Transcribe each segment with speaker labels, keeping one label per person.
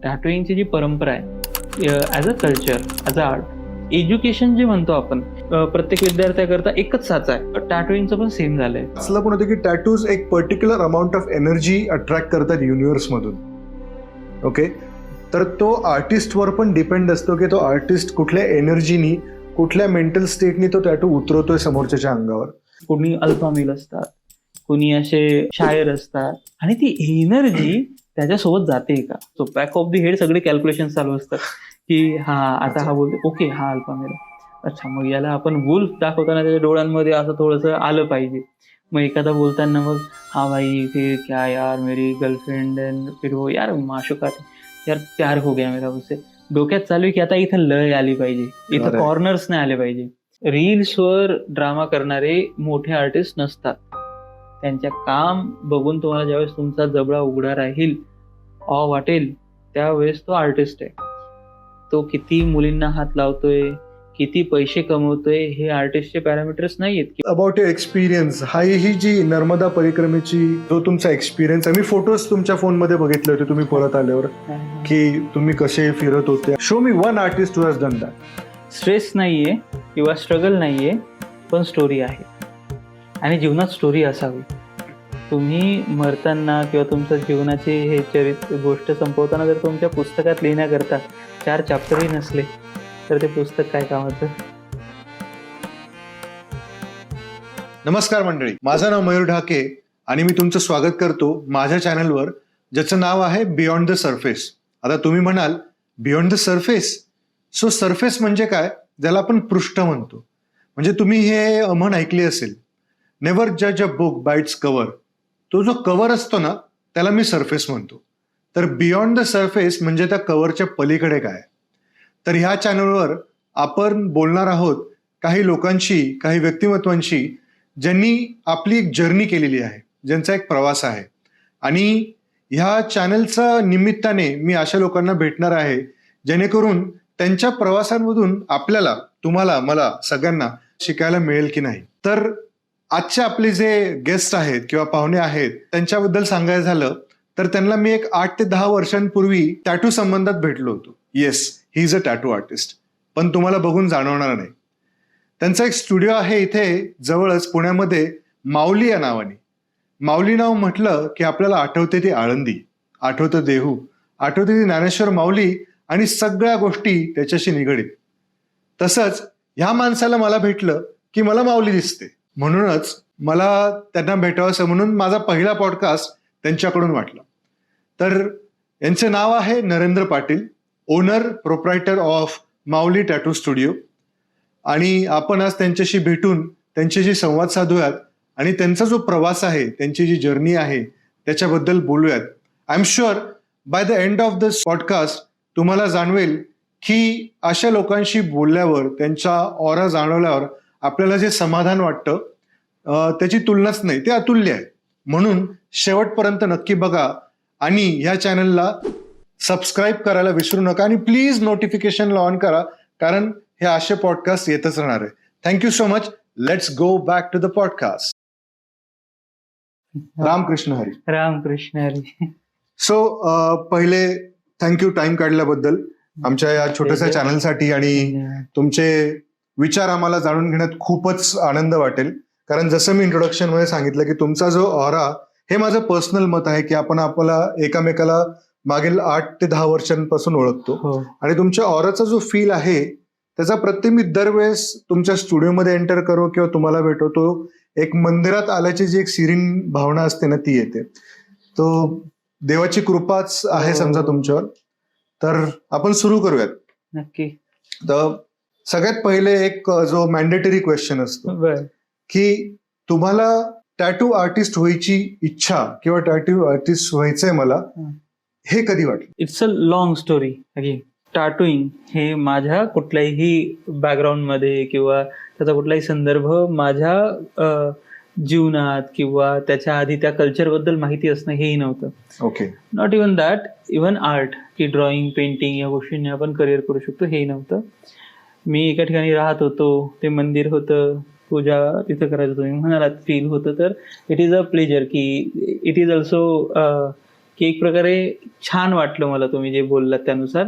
Speaker 1: टॅटूइंगची जी परंपरा आहे as a culture, as a art, education जे म्हणतो आपण, प्रत्येक विद्यार्थ्याकरता एकच साचा आहे. टॅटूइंगचं पण सेम झालंय.
Speaker 2: असलं पण होतं की टॅटूज एक particular amount of energy attract करतात युनिव्हर्समधून. ओके, तर तो आर्टिस्टवर पण डिपेंड असतो की तो आर्टिस्ट कुठल्या एनर्जीनी, कुठल्या मेंटल स्टेटनी तो टॅटू उतरवतोय समोरच्याच्या अंगावर.
Speaker 1: कोणी अल्फामिल असतात, कोणी असे शायर असतात, आणि ती एनर्जी त्याच्यासोबत जाते का. So back of the head सगळे कॅल्क्युलेशन चालू असतात की हा आता हा बोलतो, ओके हा अल्फामिल, अच्छा मग याला आपण वुल्फ दाखवताना त्याच्या डोळ्यांमध्ये असं थोडंसं आलं पाहिजे. मग एखादा बोलताना मग हा भाई फिर क्या यार मेरी गर्लफ्रेंड एंड फिर वो यार माशुका यार प्यार हो गया मेरा उससे. डोक्यात चालू आहे की आता इथं लय आली पाहिजे, इथं कॉर्नर्स नाही आले पाहिजे. रील्सवर ड्रामा करणारे मोठे आर्टिस्ट नसतात. त्यांच्या काम बघून तुम्हाला ज्यावेळेस तुमचा जबडा उघडा राहील, वाटेल, त्यावेळेस तो आर्टिस्ट आहे. तो किती मुलींना हात लावतोय, किती पैसे कमवतोय, हे आर्टिस्टचे पॅरामीटर्स नाही आहेत.
Speaker 2: अबाउट युअर एक्सपिरियन्स, ही जी नर्मदा परिक्रमेची जो तुमचा एक्सपिरियन्स आहे, मी फोटोज तुमच्या फोनमध्ये बघितले होते तुम्ही परत आल्यावर की तुम्ही कसे फिरत होते. Show me one artist who has done that.
Speaker 1: Stress नाहीये किंवा स्ट्रगल नाहीये, पण स्टोरी आहे. आणि जीवनात स्टोरी असावी. तुम्ही मरताना किंवा तुमच्या जीवनाची हे चरित्र गोष्ट संपवताना जर तुमच्या पुस्तकात लिहिण्याकरता 4 चॅप्टरही नसले तर ते पुस्तक काय कामाचं.
Speaker 2: नमस्कार मंडळी, माझं नाव मयूर ढाके आणि मी तुमचं स्वागत करतो माझ्या चॅनलवर, ज्याचं नाव आहे बियॉन्ड द सरफेस. आता तुम्ही म्हणाल beyond the surface, so surface म्हणजे काय, ज्याला आपण पृष्ठ म्हणतो. म्हणजे तुम्ही हे म्हण ऐकली असेल, नेव्हर जज a book by it's cover. तो जो कव्हर असतो ना, त्याला मी सरफेस म्हणतो. तर बियॉन्ड द सरफेस म्हणजे त्या कव्हरच्या पलीकडे काय. तर ह्या चॅनलवर आपण बोलणार आहोत काही लोकांशी, काही व्यक्तिमत्वांशी ज्यांनी आपली एक जर्नी केलेली आहे, ज्यांचा एक प्रवास आहे. आणि ह्या चॅनलच्या निमित्ताने मी अशा लोकांना भेटणार आहे जेणेकरून त्यांच्या प्रवासांमधून आपल्याला, तुम्हाला, मला सगळ्यांना शिकायला मिळेल की नाही. तर आजचे आपले जे गेस्ट आहेत किंवा पाहुणे आहेत त्यांच्याबद्दल सांगायचं झालं तर त्यांना मी एक 8 ते 10 वर्षांपूर्वी टॅटू संबंधात भेटलो होतो. Yes, he is a tattoo artist, पण तुम्हाला बघून जाणवणार नाही. त्यांचा एक स्टुडिओ आहे इथे जवळच पुण्यामध्ये, माऊली या नावाने. माऊली नाव म्हटलं की आपल्याला आठवते ती आळंदी, आठवतं देहू, आठवते ती ज्ञानेश्वर माऊली आणि सगळ्या गोष्टी त्याच्याशी निगडीत. तसंच ह्या माणसाला मला भेटलं की मला माऊली दिसते, म्हणूनच मला त्यांना भेटावंसं म्हणून माझा पहिला पॉडकास्ट त्यांच्याकडून वाटला. तर यांचे नाव आहे Narendra Patil, owner proprietor of Mauli tattoo studio. आणि आपण आज त्यांच्याशी भेटून त्यांच्याशी संवाद साधूयात आणि त्यांचा जो प्रवास आहे, त्यांची जी जर्नी आहे त्याच्याबद्दल बोलूयात. I am sure by the end of this podcast तुम्हाला जाणवेल की अशा लोकांशी बोलल्यावर, त्यांचा ऑरा जाणवल्यावर आपल्याला जे समाधान वाटतं त्याची तुलनाच नाही, ते अतुल्य आहे. म्हणून शेवटपर्यंत नक्की बघा आणि ह्या चॅनलला सबस्क्राईब करायला विसरू नका आणि प्लीज नोटिफिकेशनला ऑन करा, कारण हे असे पॉडकास्ट येतच राहणार आहे. Thank you so much. Let's go back to the podcast. Ramkrishna Hari.
Speaker 1: Ramkrishna Hari.
Speaker 2: So पहिले थँक्यू टाइम काढल्याबद्दल आमच्या या छोट्याशा चॅनलसाठी, आणि तुमचे विचार आम्हाला जाणून घेण्यात खूपच आनंद वाटेल. कारण जसं मी इंट्रोडक्शन मध्ये सांगितलं की तुमचा जो ऑरा, हे माझं पर्सनल मत आहे की आपण आपल्याला एकामेकाला मागील 8 ते 10 वर्षांपासून ओळखतो. आणि तुमच्या ऑराचा जो फील आहे त्याचा प्रत्येक मी दरवेळेस तुमच्या स्टुडिओमध्ये एंटर करो किंवा तुम्हाला भेटो, तो एक मंदिरात आल्याची जी एक सिरीन भावना असते ना, ती येते. तो देवाची कृपाच आहे समजा तुमच्यावर. तर आपण सुरू करूयात.
Speaker 1: नक्की.
Speaker 2: तर सगळ्यात पहिले एक जो मॅन्डेटरी क्वेश्चन असतो की तुम्हाला टॅटू आर्टिस्ट व्हायची इच्छा किंवा टॅटू आर्टिस्ट व्हायचंय मला, हे कधी वाटलं?
Speaker 1: It's a long story. Again tattooing हे माझ्या कुठल्याही बॅकग्राऊंडमध्ये किंवा त्याचा कुठलाही संदर्भ माझ्या जीवनात किंवा त्याच्या आधी त्या कल्चरबद्दल माहिती असणं हेही नव्हतं.
Speaker 2: Okay.
Speaker 1: Not even that, even art की ड्रॉइंग, पेंटिंग या गोष्टींनी आपण करिअर करू शकतो हेही नव्हतं. मी एका ठिकाणी राहत होतो, ते मंदिर होतं, पूजा तिथं करायचं, तुम्ही म्हणालात फील होतं, तर इट इज अ प्लेजर की इट इज ऑल्सो की एक प्रकारे छान वाटलं मला तुम्ही जे बोललात त्यानुसार,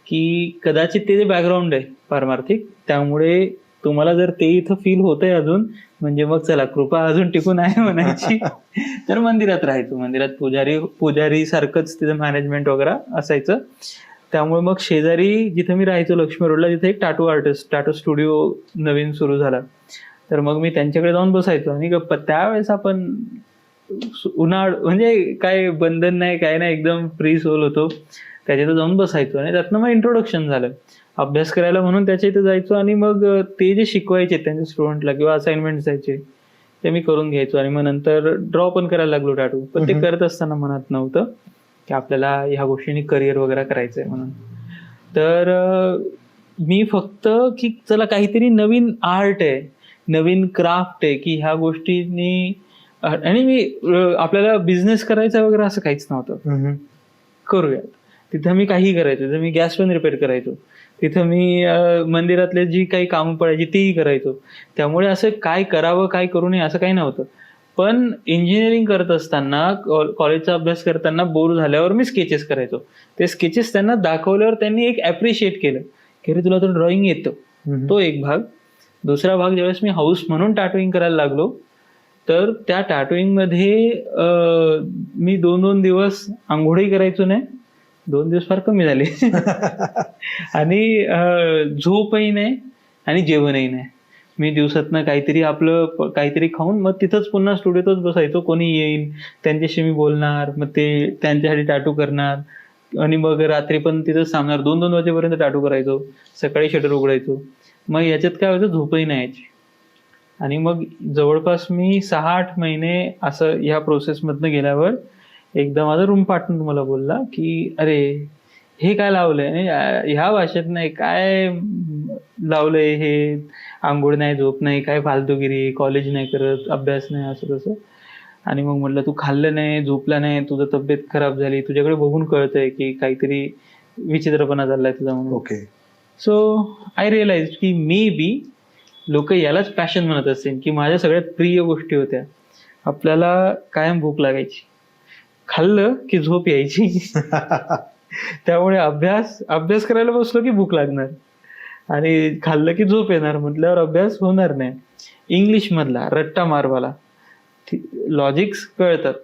Speaker 1: की कदाचित ते जे बॅकग्राऊंड आहे पारमार्थिक, त्यामुळे तुम्हाला जर ते इथं फील होतंय अजून, म्हणजे मग चला कृपा अजून टिकून आहे म्हणायची. तर मंदिरात राहायचो. मंदिरात पुजारी सारखंच तिथं मॅनेजमेंट वगैरे असायचं. त्यामुळे मग शेजारी जिथे मी राहायचो लक्ष्मी रोडला, तिथे एक टाटू स्टुडिओ नवीन सुरू झाला. तर मग मी त्यांच्याकडे जाऊन बसायचो आणि गप्पा. त्यावेळेस आपण म्हणजे काय बंधन नाही, काय नाही, एकदम फ्री सोल होतो. त्याच्यात जाऊन बसायचो आणि त्यातनं मग इंट्रोडक्शन झालं अभ्यास करायला म्हणून त्याच्या इथे जायचो. आणि मग ते जे शिकवायचे त्यांच्या स्टुडंटला किंवा असाइनमेंट जायचे ते मी करून घ्यायचो. आणि मग नंतर ड्रॉ पण करायला लागलो टाटू. पण ते करत असताना मनात नव्हतं की आपल्याला ह्या गोष्टींनी करिअर वगैरे करायचंय म्हणून. तर मी फक्त की चला काहीतरी नवीन आर्ट आहे, नवीन क्राफ्ट आहे, की ह्या गोष्टींनी. आणि मी आपल्याला बिझनेस करायचा वगैरे असं काहीच नव्हतं. करूयात. तिथं मी काही करायचो. तिथं मी गॅस पण रिपेअर करायचो. तिथं मी मंदिरातले जी काही कामं पडायची तीही करायचो. त्यामुळे असं काय करावं काय करू नये असं काही नव्हतं. पण इंजिनिअरिंग करत असताना, कॉलेजचा अभ्यास करताना बोर झाल्यावर मी स्केचेस करायचो. ते स्केचेस त्यांना दाखवल्यावर त्यांनी एक ॲप्रिशिएट केलं की अरे तुला तर ड्रॉइंग येतं. तो एक भाग. दुसरा भाग, ज्यावेळेस मी हाऊस म्हणून टॅटूइंग करायला लागलो, तर त्या टॅटूइंगमध्ये मी 2-2 दिवस आंघोळही करायचो नाही. 2 दिवस फार कमी झाले. आणि झोपही नाही आणि जेवणही नाही. मी दिवसातनं काहीतरी आपलं काहीतरी खाऊन मग तिथंच पुन्हा स्टुडिओतच बसायचो. कोणी येईल त्यांच्याशी मी बोलणार, मग ते त्यांच्यासाठी टॅटू करणार. आणि मग रात्री पण तिथंच थांबणार. 2-2 वाजेपर्यंत टॅटू करायचो. सकाळी शटर उघडायचो. मग याच्यात काय व्हायचं, झोपही नाही यायची. आणि मग जवळपास मी 6-8 महिने असं ह्या प्रोसेसमधनं गेल्यावर एकदा माझा रूम पार्टनर मला बोलला की अरे हे काय लावलंय, ह्या भाषेत नाही काय लावलंय हे, आंघोळ नाही, झोप नाही, काय फालतूगिरी, कॉलेज नाही करत, अभ्यास नाही, असं तसं. आणि मग म्हटलं तू खाल्लं नाही, झोपला नाही, तुझं तब्येत खराब झाली, तुझ्याकडे बघून कळतंय की काहीतरी विचित्रपणा चाललाय तुझा म्हणून.
Speaker 2: ओके.
Speaker 1: सो आय रिअलाइज की मे बी लोक यालाच पॅशन म्हणत असतील, की माझ्या सगळ्यात प्रिय गोष्टी होत्या. आपल्याला कायम भूक लागायची, खाल्लं की झोप यायची. त्यामुळे अभ्यास करायला बसलो की भूक लागणार आणि खाल्लं की झोप येणार, म्हटल्यावर अभ्यास होणार नाही. इंग्लिश मधला रट्टा मारवाला लॉजिक्स कळतात.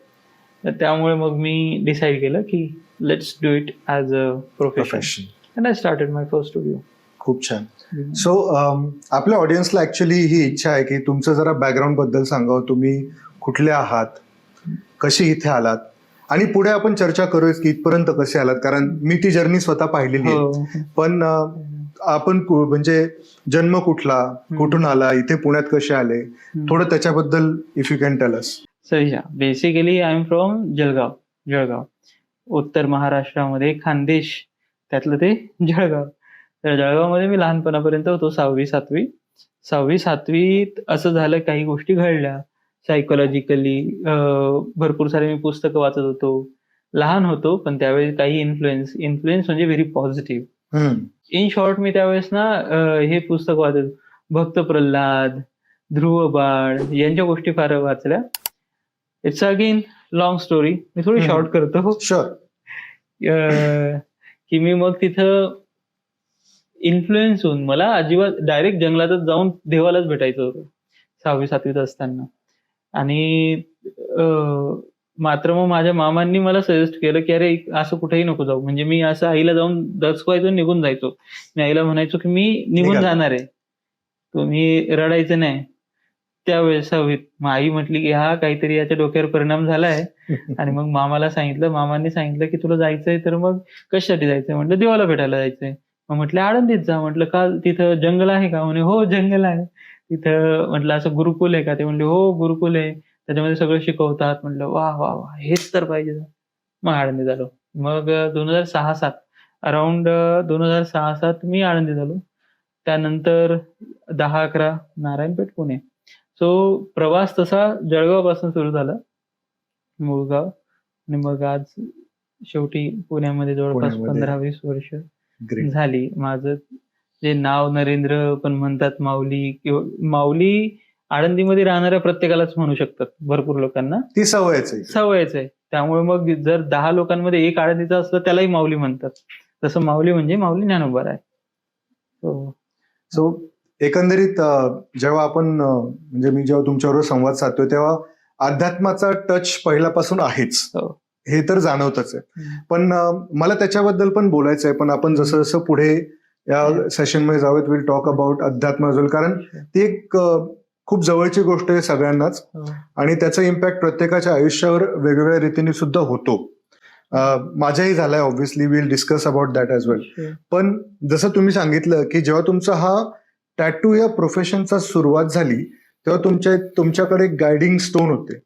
Speaker 1: तर त्यामुळे मग मी डिसाईड केलं की let's do it as a profession. And I started my first studio.
Speaker 2: खूप छान. सो आपल्या ऑडियन्सला ऍक्च्युली ही इच्छा आहे की तुमचं जरा बॅकग्राऊंड बद्दल सांगावं. तुम्ही कुठले आहात, कशी इथे आलात, आणि पुढे आपण चर्चा करूया की इथपर्यंत कसे आलात, कारण मी ती जर्नी स्वतः पाहिलेली आहे. पण आपण म्हणजे जन्म कुठला, कुठून आला, इथे पुण्यात कसे आले, थोडं त्याच्याबद्दल if you can tell us.
Speaker 1: Sir basically I am from Jalgaon, उत्तर महाराष्ट्रामध्ये खानदेश, त्यातलं ते जळगाव. तर जळगावमध्ये मी लहानपणापर्यंत होतो. 6वी-7वीत असं झालं, काही गोष्टी घडल्या सायकोलॉजिकली. भरपूर सारे मी पुस्तकं वाचत होतो. लहान होतो पण त्यावेळी काही इन्फ्लुएन्स म्हणजे व्हेरी पॉझिटिव्ह. इन शॉर्ट मी त्यावेळेस ना हे पुस्तक वाचत, भक्त प्रल्हाद, ध्रुव बाळ यांच्या गोष्टी फार वाचल्या. इट्स अगेन लॉंग स्टोरी, मी थोडी शॉर्ट करतो.
Speaker 2: शुअर.
Speaker 1: की मी मग तिथं इन्फ्लुएन्स होऊन मला अजिबात डायरेक्ट जंगलातच जाऊन देवालाच भेटायचं होतं 6वी-7वीत असताना. आणि मात्र मग माझ्या मामांनी मला सजेस्ट केलं की अरे असं कुठेही नको जाऊ. म्हणजे मी असं आईला जाऊन दचकवायचो, निघून जायचो. मी आईला म्हणायचो की मी निघून जाणार आहे, तुम्ही रडायचं नाही. त्यावेळेस 6वीत मग आई म्हटली की हा काहीतरी याच्या डोक्यावर परिणाम झालाय. आणि मग मामांनी सांगितलं की तुला जायचंय तर मग कशासाठी जायचंय, म्हटलं देवाला भेटायला जायचंय. मग म्हटलं आळंदीत जा. म्हटलं का, तिथं जंगल आहे का? म्हणे हो जंगल आहे तिथं. म्हटलं असं गुरुकुल आहे का? ते म्हणले हो गुरुकुल आहे, त्याच्यामध्ये सगळं शिकवतात. म्हटलं वा वा वा, हेच तर पाहिजे. मग आळंदी झालो. मग 2006-07 अराउंड 2006-07 मी आळंदी झालो. त्यानंतर 10-11 नारायणपेठ, पुणे. सो प्रवास तसा जळगावपासून सुरू झाला, मुळगाव, आणि मग आज शेवटी पुण्यामध्ये जवळपास 15-20 वर्ष झाली. माझं जे नाव नरेंद्र पण म्हणतात, माऊली, किंवा माऊली आळंदीमध्ये राहणाऱ्या प्रत्येकालाच म्हणू शकतात, भरपूर लोकांना
Speaker 2: ती सवयच आहे.
Speaker 1: आहे. त्यामुळे मग जर 10 लोकांमध्ये एक आळंदीचा असलं त्यालाही माऊली म्हणतात. तसं माऊली म्हणजे माऊली ज्ञानोबा आहे.
Speaker 2: सो एकंदरीत जेव्हा आपण म्हणजे मी जेव्हा तुमच्याबरोबर संवाद साधतोय तेव्हा अध्यात्माचा टच पहिल्यापासून आहेच, हे तर जाणवतच आहे. पण मला त्याच्याबद्दल पण बोलायचं आहे, पण आपण जसं जसं पुढे या सेशनमध्ये जाऊयात विल टॉक अबाउट अध्यात्म अजून, कारण ती एक खूप जवळची गोष्ट आहे सगळ्यांनाच आणि त्याचा इम्पॅक्ट प्रत्येकाच्या आयुष्यावर वेगवेगळ्या रीतीने सुद्धा होतो. माझ्याही झालाय, obviously will discuss about that as well. पण जसं तुम्ही सांगितलं की जेव्हा तुमचा हा टॅटू या प्रोफेशनचा सुरुवात झाली तेव्हा तुमच्याकडे गायडिंग स्टोन होते,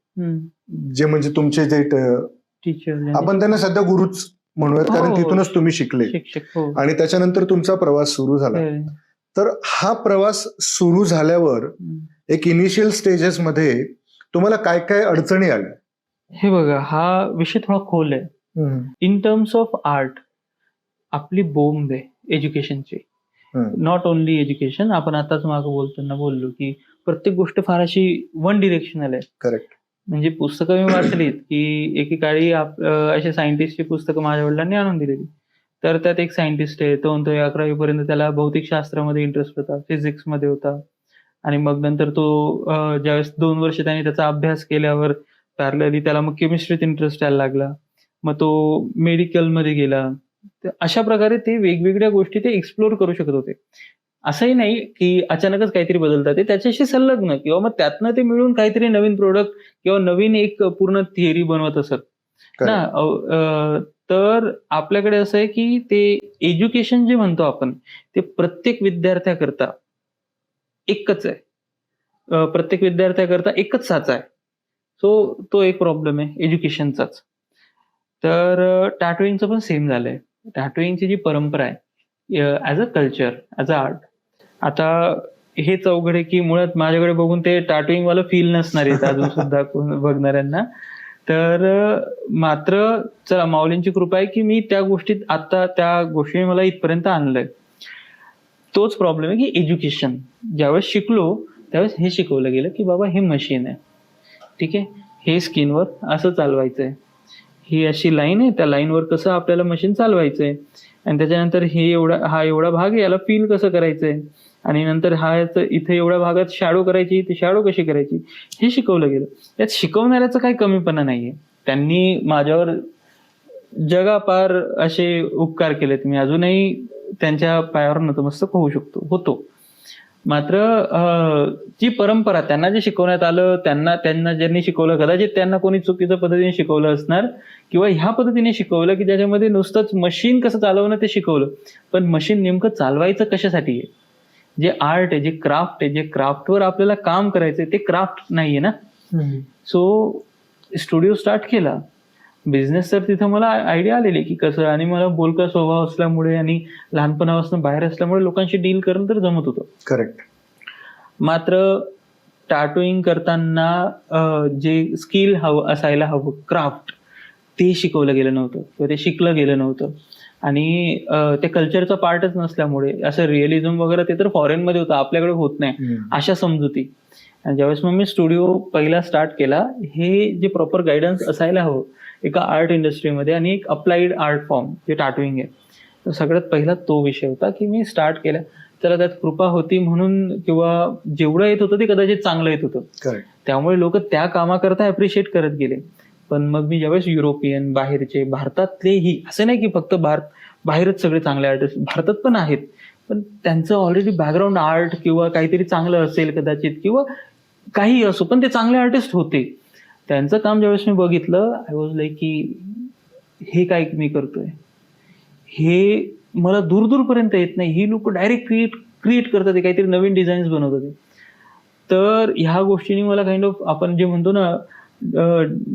Speaker 2: जे म्हणजे तुमचे जे
Speaker 1: टीचर,
Speaker 2: आपण त्यांना सध्या गुरुच म्हणूयात, कारण तिथूनच तुम्ही शिकले आणि त्याच्यानंतर तुमचा प्रवास सुरू झाला. तर हा प्रवास सुरू झाल्यावर एक इनिशियल स्टेजेस मध्ये तुम्हाला काय काय अडचणी आल्या?
Speaker 1: हे बघा, हा विषय थोडा खोल आहे. इन टर्म्स ऑफ आर्ट आपली बोंब आहे एज्युकेशनची. नॉट ओनली एज्युकेशन, आपण आताच मागं बोलताना बोललो की प्रत्येक गोष्ट फार अशी वन डिरेक्शनल आहे.
Speaker 2: करेक्ट.
Speaker 1: म्हणजे पुस्तकं मी वाचलीत की एकेकाळी असे सायंटिस्टची पुस्तकं माझ्या वडिलांनी आणून दिलेली. तर त्यात एक सायंटिस्ट आहे, तो म्हणतो 11वी पर्यंत त्याला भौतिक शास्त्रामध्ये इंटरेस्ट होता, फिजिक्समध्ये होता. आणि मग नंतर तो ज्यावेळेस 2 वर्ष त्याने त्याचा अभ्यास केल्यावर पॅरलली त्याला मग केमिस्ट्रीत इंटरेस्ट यायला लागला. मग तो मेडिकलमध्ये गेला. अशा प्रकारे ते वेगवेगळ्या गोष्टी ते एक्सप्लोर करू शकत होते. असंही नाही की अचानकच काहीतरी बदलतात, ते त्याच्याशी संलग्न किंवा मग त्यातनं ते मिळून काहीतरी नवीन प्रोडक्ट किंवा नवीन एक पूर्ण थिअरी बनवत असत ना. तर आपल्याकडे असं आहे की ते एज्युकेशन जे म्हणतो आपण ते प्रत्येक विद्यार्थ्याकरता एकच आहे. प्रत्येक विद्यार्थ्याकरता एकच साचा आहे. सो तो एक प्रॉब्लेम आहे एज्युकेशनचाच. तर टॅटूइंगचं पण सेम झालंय. टॅटूइंगची जी परंपरा आहे as a culture, as a art, आता हेच अवघड आहे की मुळात माझ्याकडे बघून ते टॅटूइंग वाला फील नसणार आहेत अजून सुद्धा बघणाऱ्यांना. तर मात्र चला, माऊलींची कृपा आहे की मी त्या गोष्टी मला इथपर्यंत आणलंय. तोच प्रॉब्लेम आहे की एज्युकेशन ज्यावेळेस शिकलो त्यावेळेस हे शिकवलं गेलं की बाबा हे मशीन आहे, ठीक आहे, हे स्किनवर असं चालवायचंय, ही अशी लाईन आहे, त्या लाईनवर कसं आपल्याला मशीन चालवायचंय, आणि त्याच्यानंतर हा एवढा भाग आहे, याला फील कसं करायचंय, आणि नंतर इथे एवढ्या भागात शॅडो करायची, ती शॅडो कशी करायची, हे शिकवलं गेलं. त्यात शिकवणाऱ्याचा काही कमीपणा नाहीये. त्यांनी माझ्यावर जगापार असे उपकार केलेत, मी अजूनही त्यांच्या पायावर नतमस्तक होतो. मात्र जी परंपरा त्यांना जे शिकवण्यात आलं, त्यांना ज्यांनी शिकवलं, कदाचित त्यांना कोणी चुकीच्या पद्धतीने शिकवलं असणार किंवा ह्या पद्धतीने शिकवलं की ज्याच्यामध्ये नुसतंच मशीन कसं चालवणं ते शिकवलं, पण मशीन नेमकं चालवायचं कशासाठी आहे? जे आर्ट आहे, जे क्राफ्ट आहे, जे क्राफ्टवर आपल्याला काम करायचंय ते क्राफ्ट नाहीये ना. सो स्टुडिओ स्टार्ट केला. बिझनेस तर तिथं मला आयडिया आलेली की कसं, आणि मला बोलका स्वभाव असल्यामुळे आणि लहानपणापासून बाहेर असल्यामुळे लोकांशी डील करणं तर जमत होतं.
Speaker 2: करेक्ट.
Speaker 1: मात्र टॅटूइंग करताना जे स्किल असायला हवं, क्राफ्ट, ते शिकवलं गेलं नव्हतं किंवा ते शिकलं गेलं नव्हतं. आणि ते कल्चरचा पार्टच नसल्यामुळे असं रिअलिझम वगैरे ते तर फॉरेनमध्ये होतं, आपल्याकडे होत नाही अशा समजुती. आणि ज्यावेळेस मग मी स्टुडिओ पहिला स्टार्ट केला, हे जे प्रॉपर गायडन्स असायला हवं एका आर्ट इंडस्ट्रीमध्ये आणि एक अप्लाइड आर्ट फॉर्म जे टॅटूइंग आहे, तर सगळ्यात पहिला तो विषय होता की मी स्टार्ट केला. त्याला त्यात कृपा होती म्हणून, किंवा जेवढं येत होतं ते कदाचित चांगलं येत होतं, त्यामुळे लोक त्या कामाकरता अप्रिशिएट करत गेले. पण मग मी ज्यावेळेस युरोपियन, बाहेरचे, भारतातलेही, असं नाही की फक्त बाहेरच सगळे चांगले आर्टिस्ट, भारतात पण आहेत, पण त्यांचं ऑलरेडी बॅकग्राऊंड आर्ट किंवा काहीतरी चांगलं असेल कदाचित, किंवा काही असो, पण ते चांगले आर्टिस्ट होते. त्यांचं काम ज्यावेळेस मी बघितलं, आय वॉज लाईक की हे काय मी करतोय, हे मला दूरपर्यंत येत नाही, ही लोक डायरेक्ट क्रिएट करतात, काहीतरी नवीन डिझाईन्स बनवतात. तर ह्या गोष्टींनी मला काइंड ऑफ, आपण जे म्हणतो ना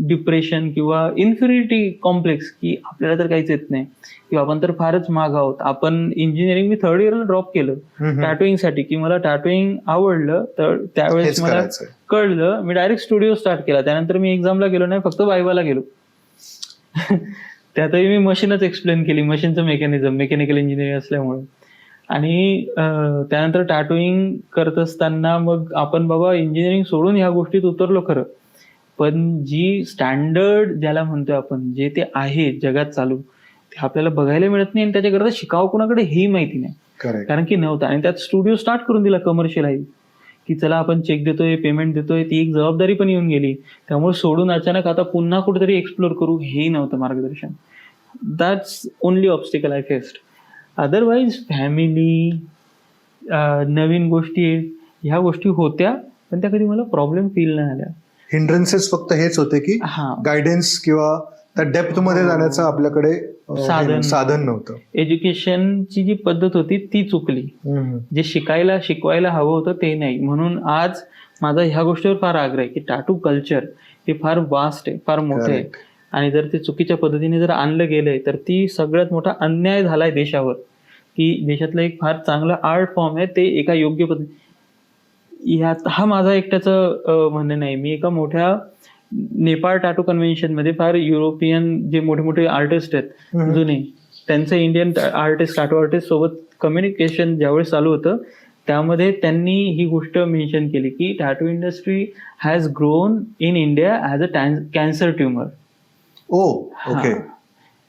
Speaker 1: डिप्रेशन किंवा इन्फिरिटी कॉम्प्लेक्स, की आपल्याला तर काहीच येत नाही किंवा आपण तर फारच माग आहोत. आपण इंजिनिअरिंग मी 3rd इयरला ड्रॉप केलं टॅटूइंग साठी, की मला टॅटूइंग आवडलं. तर त्यावेळेस मला कळलं, मी डायरेक्ट स्टुडिओ स्टार्ट केला. त्यानंतर मी एक्झामला गेलो नाही, फक्त वायवाला गेलो. त्यातही मी मशीनच एक्सप्लेन केली, मशीनचं मेकॅनिकल इंजिनिअरिंग असल्यामुळे. आणि त्यानंतर टॅटूइंग करत असताना मग आपण बाबा इंजिनिअरिंग सोडून ह्या गोष्टीत उतरलो खरं, पण जी स्टँडर्ड ज्याला म्हणतोय आपण, जे ते आहे जगात चालू, ते आपल्याला बघायला मिळत नाही आणि त्याच्याकरता शिकावं कोणाकडे हेही माहिती नाही.
Speaker 2: करेक्ट.
Speaker 1: कारण की नव्हतं. आणि त्यात स्टुडिओ स्टार्ट करून दिला कमर्शियलाइज, की चला आपण चेक देतोय, पेमेंट देतोय, ती एक जबाबदारी पण येऊन गेली. त्यामुळे सोडून अचानक आता पुन्हा कुठेतरी एक्सप्लोर करू, हेही नव्हतं मार्गदर्शन. That's only obstacle I faced. Otherwise family, नवीन गोष्टी, ह्या गोष्टी होत्या, पण त्या कधी मला प्रॉब्लेम फील नाही आल्या.
Speaker 2: हिंड्रन्सेस फक्त हेच होते की
Speaker 1: हा,
Speaker 2: गायडन्स किंवा त्या डेप्थ मध्ये जाण्याचं आपल्याकडे साधन नव्हतं.
Speaker 1: एज्युकेशनची जी पद्धत होती ती चुकली. जे शिकवायला हवं होतं ते नाही. म्हणून आज माझा ह्या गोष्टीवर फार आग्रह आहे की टॅटू कल्चर हे फार वास्ट आहे, फार मोठं आहे.
Speaker 2: Correct.
Speaker 1: आणि जर ते चुकीच्या पद्धतीने जर आणलं गेलंय तर ती सगळ्यात मोठा अन्याय झालाय देशावर, की देशातलं एक फार चांगलं आर्ट फॉर्म आहे ते एका योग्य पद्धती, यात हा माझा एकट्याचं म्हणणं नाही. मी एका मोठ्या नेपाळ टॅटू कन्व्हेन्शन मध्ये फार युरोपियन जे मोठे मोठे आर्टिस्ट आहेत जुने, त्यांचं इंडियन आर्टिस्ट, टॅटू आर्टिस्ट सोबत कम्युनिकेशन ज्यावेळेस चालू होतं, त्यामध्ये त्यांनी ही गोष्ट मेन्शन केली की tattoo industry has grown in India as a cancer tumour.
Speaker 2: Okay.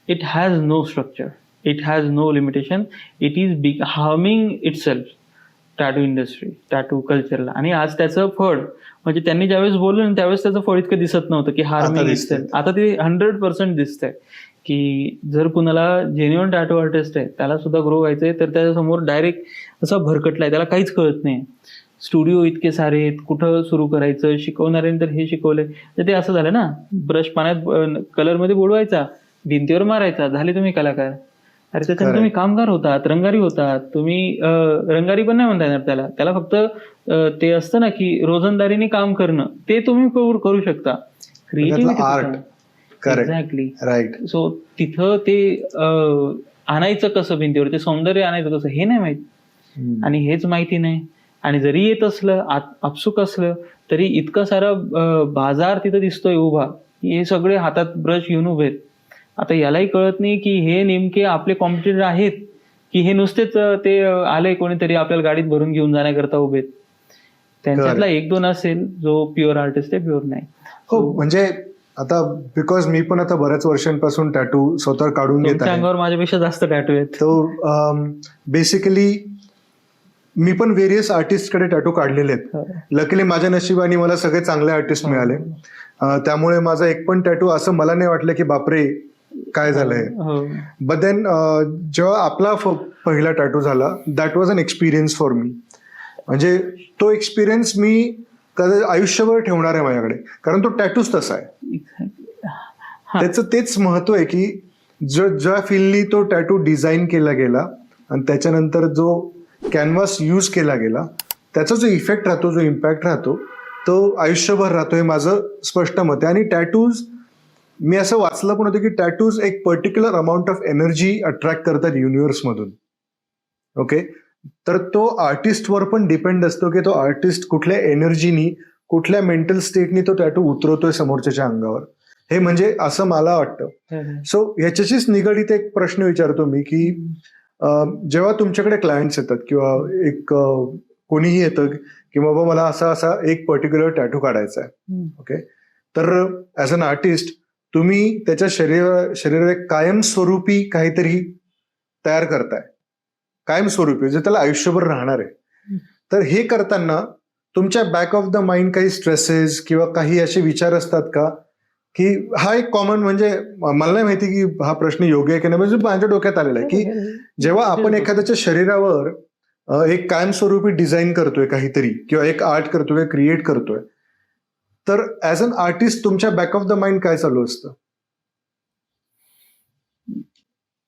Speaker 1: It has no structure, it has no limitation, it is harming itself, tattoo industry, tattoo कल्चरला. आणि आज त्याचं फळ म्हणजे त्यांनी ज्यावेळेस बोललं त्यावेळेस त्याचं फळ इतकं दिसत नव्हतं की हार्मिंग इटसेल्फ. आता ते 100% दिसतंय की जर कुणाला जेन्युइन टॅटू आर्टिस्ट आहे त्याला सुद्धा ग्रो व्हायचंय तर त्याच्यासमोर डायरेक्ट असा भरकटलाय, त्याला काहीच कळत नाही. स्टुडिओ इतके सारे आहेत, कुठं सुरू करायचं, शिकवणाऱ्याने तर हे शिकवलंय. तर ते असं झालं ना, ब्रश पाण्यात कलरमध्ये बुडवायचा, भिंतीवर मारायचा, झाले तुम्ही कलाकार. अरे त्याच्यात तुम्ही कामगार होतात, रंगारी होतात. तुम्ही रंगारी पण नाही म्हणता येणार त्याला फक्त ते असतं ना की रोजंदारीने काम करणं, ते तुम्ही करू शकता. Creativity
Speaker 2: art.
Speaker 1: Exactly.
Speaker 2: Right.
Speaker 1: So तिथं ते आणायचं कसं, भिंतीवर ते सौंदर्य आणायचं कसं हे नाही माहित. आणि हेच माहिती नाही. आणि जरी येत असलं, आपसुक असलं, तरी इतकं सारं बाजार तिथं दिसतोय उभा, की हे सगळे हातात ब्रश घेऊन उभे आहेत. आता यालाही कळत नाही की हे नेमके आपले कॉम्पिटिटर आहेत की हे नुसतेच ते आले कोणीतरी आपल्याला गाडीत भरून घेऊन जाण्याकरता उभेत. त्यांच्यातला एक दोन असेल जो प्युअर आर्टिस्ट आहे, प्युअर नाही.
Speaker 2: हो, म्हणजे आता बिकॉज मी पण आता बऱ्याच वर्षांपासून टॅटू स्वतः काढून घेत आहे.
Speaker 1: अंगावर माझ्यापेक्षा जास्त टॅटू आहेत.
Speaker 2: तो बेसिकली मी पण व्हेरियस आर्टिस्ट कडे टॅटू काढलेले आहेत. लकीली माझ्या नशिबाने मला सगळे चांगले आर्टिस्ट मिळाले. त्यामुळे माझा एक पण टॅटू असं मला नाही वाटलं की बापरे काय झालंय. बट देन जेव्हा आपला पहिला टॅटू झाला, that was an experience for me. म्हणजे तो एक्सपिरियन्स मी आयुष्यभर ठेवणार आहे माझ्याकडे, कारण तो टॅटूच तसा आहे. त्याचं तेच महत्व आहे की ज्या फील्डनी तो टॅटू डिझाईन केला गेला आणि त्याच्यानंतर जो कॅनव्हास यूज केला गेला, त्याचा जो इफेक्ट राहतो, जो इम्पॅक्ट राहतो, तो आयुष्यभर राहतो, हे माझं स्पष्ट मत आहे. आणि टॅटूज, मी असं वाचलं पण होतं की टॅटूज एक particular amount of energy attract करतात युनिव्हर्समधून. ओके, तर तो आर्टिस्टवर पण डिपेंड असतो की तो आर्टिस्ट कुठल्या एनर्जीनी, कुठल्या मेंटल स्टेटनी तो टॅटू उतरवतोय समोरच्याच्या अंगावर. हे म्हणजे असं मला वाटतं. सो ह्याच्याशीच निगडीत एक प्रश्न विचारतो मी की जेव्हा तुमच्याकडे क्लायंट्स येतात किंवा एक कोणीही येतं की बाबा मला असा एक पर्टिक्युलर टॅटू काढायचा आहे, ओके, तर ऍज अन आर्टिस्ट तुम्ही त्याच्या शरीरावर एक कायमस्वरूपी काहीतरी तयार करताय, कायमस्वरूपी जे त्याला आयुष्यभर राहणार आहे. तर हे करताना तुमच्या बॅक ऑफ द माइंड काही स्ट्रेसेस किंवा काही असे विचार असतात का, की हा एक कॉमन, म्हणजे मला नाही माहिती की हा प्रश्न योग्य आहे की नाही, म्हणजे माझ्या डोक्यात आलेला आहे की जेव्हा आपण एखाद्याच्या शरीरावर एक कायमस्वरूपी डिझाईन करतोय काहीतरी किंवा एक आर्ट करतोय, क्रिएट करतोय, तर ऍज अन आर्टिस्ट तुमच्या बॅक ऑफ द माइंड काय चालू असतं?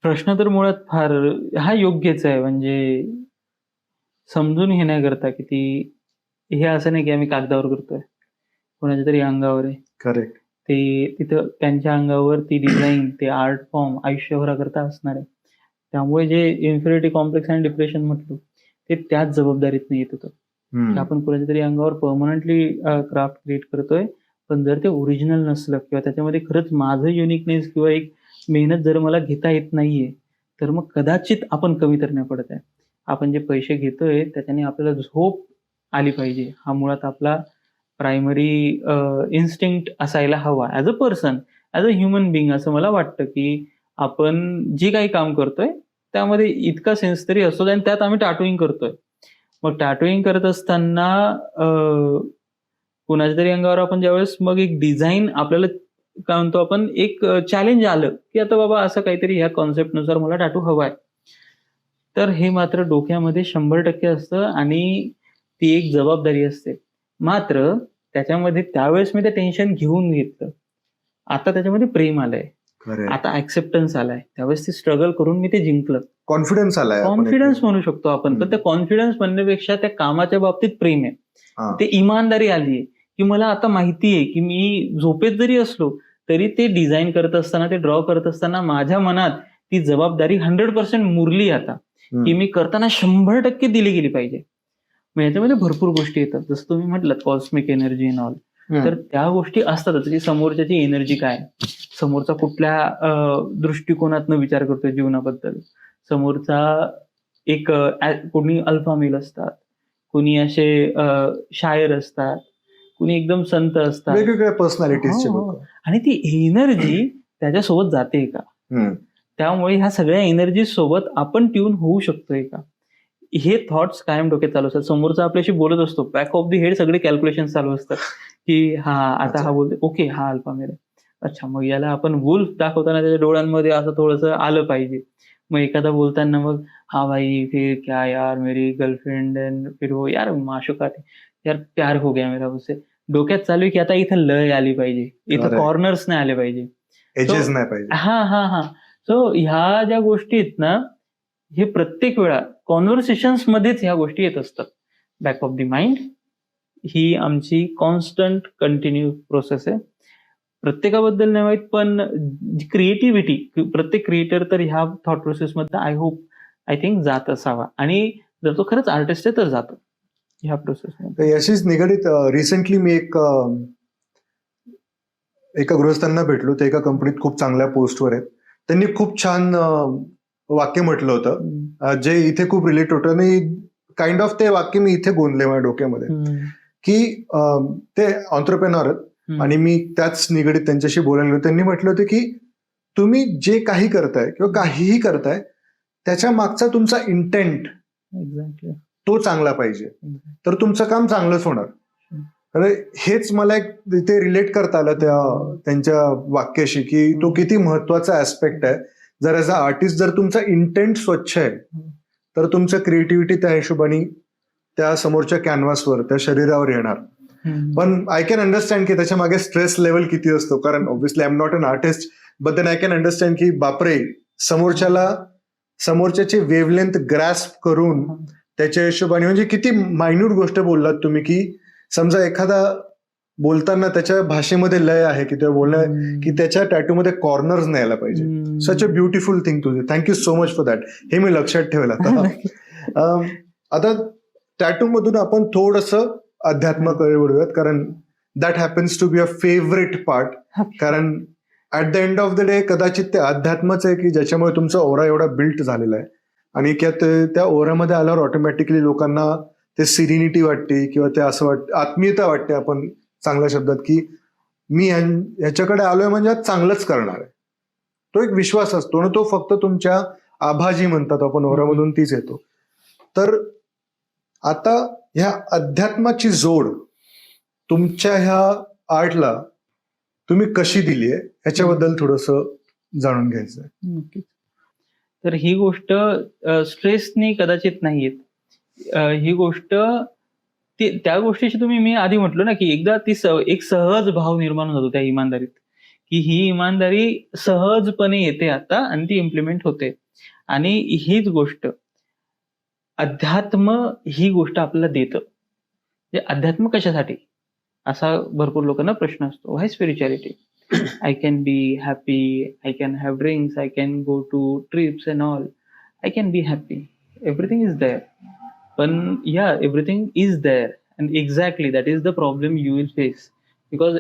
Speaker 1: प्रश्न तर मुळात फार हा योग्यच आहे. म्हणजे समजून हे नाही करता की ती, हे असं नाही की आम्ही कागदावर करतोय, कोणाच्या तरी अंगावर आहे.
Speaker 2: करेक्ट.
Speaker 1: ते तिथं त्यांच्या अंगावर ती डिझाईन, ते आर्ट फॉर्म आयुष्यभराकरता असणार आहे. त्यामुळे जे इन्फिरिटी कॉम्प्लेक्स आणि डिप्रेशन म्हटलं ते त्याच जबाबदारीतनं येत होतं की आपण कोणाच्या तरी अंगावर परमनंटली क्राफ्ट क्रिएट करतोय, पण जर ते ओरिजिनल नसलं किंवा त्याच्यामध्ये खरंच माझं युनिकनेस किंवा एक मेहनत जर मला घेता येत नाहीये, तर मग कदाचित आपण कमी तर नाही पडत आहे. आपण जे पैसे घेतोय त्याच्याने आपल्याला झोप आली पाहिजे, हा मुळात आपला प्रायमरी इन्स्टिंक्ट असायला हवा as a person, as a human being. असं मला वाटतं की आपण जे काही काम करतोय त्यामध्ये इतका सेन्स तरी असतो आणि त्यात आम्ही टॅटूइंग करतोय. मग टॅटूइंग करत असताना कुणाच्या तरी अंगावर आपण ज्यावेळेस मग एक डिझाईन आपल्याला काय म्हणतो आपण एक चॅलेंज आलं की आता बाबा असं काहीतरी ह्या कॉन्सेप्टनुसार मला टॅटू हवाय. तर हे मात्र डोक्यामध्ये 100% असतं आणि ती एक जबाबदारी असते. मात्र त्याच्यामध्ये त्यावेळेस मी ते टेन्शन घेऊन घेतलं. आता त्याच्यामध्ये प्रेम आलंय. आता ऍक्सेप्टन्स आलाय. त्यावेळेस ते स्ट्रगल करून मी ते जिंकलं.
Speaker 2: कॉन्फिडन्स आलाय.
Speaker 1: कॉन्फिडन्स म्हणू शकतो आपण. पण त्या कॉन्फिडन्स म्हणण्यापेक्षा त्या कामाच्या बाबतीत प्रेम आहे. ते इमानदारी आलीये की मला आता माहितीये की मी झोपेत जरी असलो तरी ते डिझाईन करत असताना, ते ड्रॉ करत असताना माझ्या मनात ती जबाबदारी 100% मुरली आता की मी करताना 100% दिली गेली पाहिजे. मग याच्यामध्ये भरपूर गोष्टी येतात. जसं तुम्ही म्हटलं कॉस्मिक एनर्जी इन ऑल. तर त्या गोष्टी असतातच की समोरच्याची एनर्जी काय, समोरचा कुठल्या दृष्टिकोनातनं विचार करतोय जीवनाबद्दल. समोरचा एक कोणी अल्फा मेल असतात, कोणी असे शायर असतात, कुणी एकदम संत असतात,
Speaker 2: वेगवेगळ्या पर्सनॅलिटीजचे लोक.
Speaker 1: आणि ती एनर्जी त्याच्यासोबत जाते का, त्यामुळे ह्या सगळ्या एनर्जी सोबत आपण ट्यून होऊ शकतोय का, हे थॉट्स कायम डोक्यात चालू असतात. समोरचा आपल्याशी बोलत असतो, बॅक ऑफ द हेड सगळे कॅल्क्युलेशन चालू असतात की आता हा बोलतो, ओके हा अल्फा मेल आहे, अच्छा मग याला आपण वुल्फ दाखवताना त्याच्या डोळ्यांमध्ये असं थोडंसं आलं पाहिजे. मग एखादा बोलताना मग हा भाई फिर क्या यार मेरी गर्लफ्रेंड एंड फिर वो यार माशुका थी यार प्यार हो गया मेरा उससे. डोक्यात चालू आहे की आता इथं लय आली पाहिजे, इथं कॉर्नर्स नाही आले पाहिजे,
Speaker 2: एजेस नाही पाहिजे.
Speaker 1: हा. सो ह्या ज्या गोष्टी आहेत ना, हे प्रत्येक वेळा कॉन्व्हर्सेशन्स मध्येच ह्या गोष्टी येत असतात. बॅक ऑफ द माइंड ही आमची कॉन्स्टंट कंटिन्यू प्रोसेस आहे. प्रत्येकाबद्दल नाही माहित, पण क्रिएटिव्हिटी प्रत्येक क्रिएटर तर ह्या थॉट प्रोसेसमध्ये आय थिंक जात असावा. आणि जर तो खरंच आर्टिस्ट आहे तर जातो ह्या प्रोसेसमध्ये.
Speaker 2: याशीच निगडीत रिसेंटली मी एका गृहस्थांना भेटलो. ते एका कंपनीत खूप चांगल्या पोस्टवर आहेत. त्यांनी खूप छान वाक्य म्हटलं होतं जे इथे खूप रिलेट होतं आणि काइंड ऑफ ते वाक्य मी इथे गोंदले माझ्या डोक्यामध्ये की ते ऑन्ट्रप्रेनर आहेत आणि मी त्याच निगडीत त्यांच्याशी बोलायला गेलो. त्यांनी म्हटलं होतं की तुम्ही जे काही करताय किंवा काहीही करताय त्याच्या मागचा तुमचा इंटेंट तो चांगला पाहिजे, तर तुमचं काम चांगलंच होणार. हेच मला एक ते रिलेट करता आलं त्यांच्या वाक्याशी की तो किती महत्वाचा ऍस्पेक्ट आहे. जर ॲज अ आर्टिस्ट जर तुमचा इंटेंट स्वच्छ आहे तर तुमचं क्रिएटिव्हिटी त्या हिशोबाने त्या समोरच्या कॅनव्हासवर त्या शरीरावर येणार. पण आय कॅन अंडरस्टँड की त्याच्या मागे स्ट्रेस लेवल किती असतो, कारण obviously I am not an artist, but then I can understand की बापरे, समोरच्याची वेव्हलेंथ ग्रॅस्प करून त्याच्या हिशोबाने, म्हणजे किती मायन्यूट गोष्ट बोललात तुम्ही की समजा एखादा बोलताना त्याच्या भाषेमध्ये लय आहे की ते बोलणं की त्याच्या टॅटूमध्ये कॉर्नर्स नाही यायला पाहिजे. सच अ ब्युटिफुल थिंग तुझे. Thank you so much for that. हे मी लक्षात ठेवलं आता. आता टॅटू मधून आपण थोडंसं अध्यात्माकडे वळूयात, कारण that happens to be a favourite part. कारण at the end of the day कदाचित ते अध्यात्मच आहे की ज्याच्यामुळे तुमचा ओरा एवढा बिल्ट झालेला आहे आणि त्या ओऱ्यामध्ये आल्यावर ऑटोमॅटिकली लोकांना ते सिरिनिटी वाटते किंवा ते असं वाटतं, आत्मीयता वाटते आपण चांगल्या शब्दात, की मी ह्याच्याकडे आलोय म्हणजे आज चांगलंच करणार आहे. तो एक विश्वास असतो ना, तो फक्त तुमच्या आभाजी म्हणतात आपण ओऱ्यामधून तीच येतो. तर आता ह्या अध्यात्माची जोड तुमच्या ह्या आर्टला तुम्ही कशी दिली आहे ह्याच्याबद्दल थोडंसं जाणून घ्यायचं आहे.
Speaker 1: नक्कीच. तर ही गोष्ट स्ट्रेसनी कदाचित नाही येत. ही गोष्ट त्या गोष्टीची तुम्ही मी आधी म्हटलो ना की एकदा ती एक सहज भाव निर्माण होतो त्या इमानदारीत, की ही इमानदारी सहजपणे येते आता आणि ती इम्प्लिमेंट होते. आणि हीच गोष्ट अध्यात्म ही गोष्ट आपल्याला देतं. म्हणजे अध्यात्म कशासाठी असा भरपूर लोकांना प्रश्न असतो. व्हाय spirituality? I can be happy, I can have drinks, I can go to trips and all. I can be happy. Everything is there. But yeah, everything is there. And exactly that is the problem you will face. Because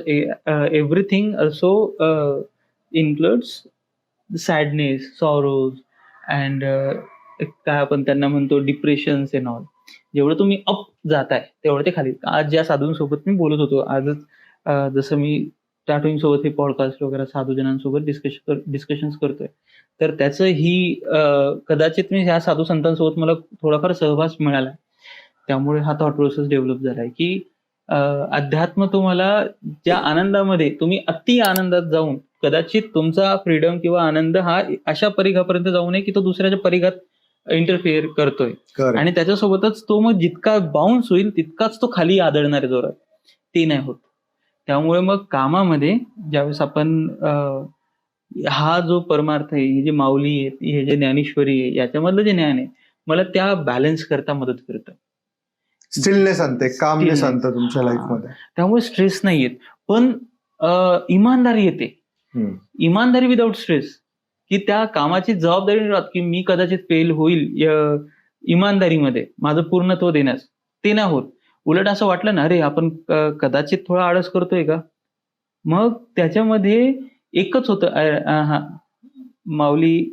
Speaker 1: everything also includes sadness, sorrows and काय आपण त्यांना म्हणतो depressions and all. जेवढं तुम्ही up जाताय तेवढं ते खाली. आज ज्या साधूंसोबत मी बोलत होतो, आजच जसं मी टाटूइंग सोबत हे पॉडकास्ट वगैरे साधूजनांसोबत डिस्कशन्स करतोय, तर त्याचं ही कदाचित मी ह्या साधू संतांसोबत मला थोडाफार सहवास मिळाला. त्यामुळे हा थॉट प्रोसेस डेव्हलप झालाय, की अध्यात्म तुम्हाला ज्या आनंदामध्ये तुम्ही अति आनंदात जाऊन कदाचित तुमचा फ्रीडम किंवा आनंद हा अशा परिघापर्यंत जाऊ नये की तो दुसऱ्याच्या परिघात इंटरफिअर करतोय. आणि त्याच्यासोबतच तो मग जितका बाउन्स होईल तितकाच तो खाली आदळणार आहे जोरात. ते नाही होत. त्यामुळे मग कामामध्ये ज्यावेळेस आपण हा जो परमार्थ आहे, ही जी माऊली आहे, हे जे ज्ञानेश्वरी आहे, याच्यामधलं जे ज्ञान आहे, मला त्या बॅलन्स करता मदत करतं.
Speaker 2: स्टिलनेस आणते, कामनेस आणतं तुमच्या
Speaker 1: हा.
Speaker 2: लाईफमध्ये.
Speaker 1: त्यामुळे स्ट्रेस नाही येत, पण इमानदारी येते. इमानदारी विदाउट स्ट्रेस, की त्या कामाची जबाबदारी नाही राहत, की मी कदाचित फेल होईल इमानदारीमध्ये माझं पूर्णत्व देण्यास. ते नाही होत. उलट असं वाटलं ना, अरे आपण कदाचित थोडा आळस करतोय का, मग त्याच्यामध्ये एकच होतं, माऊली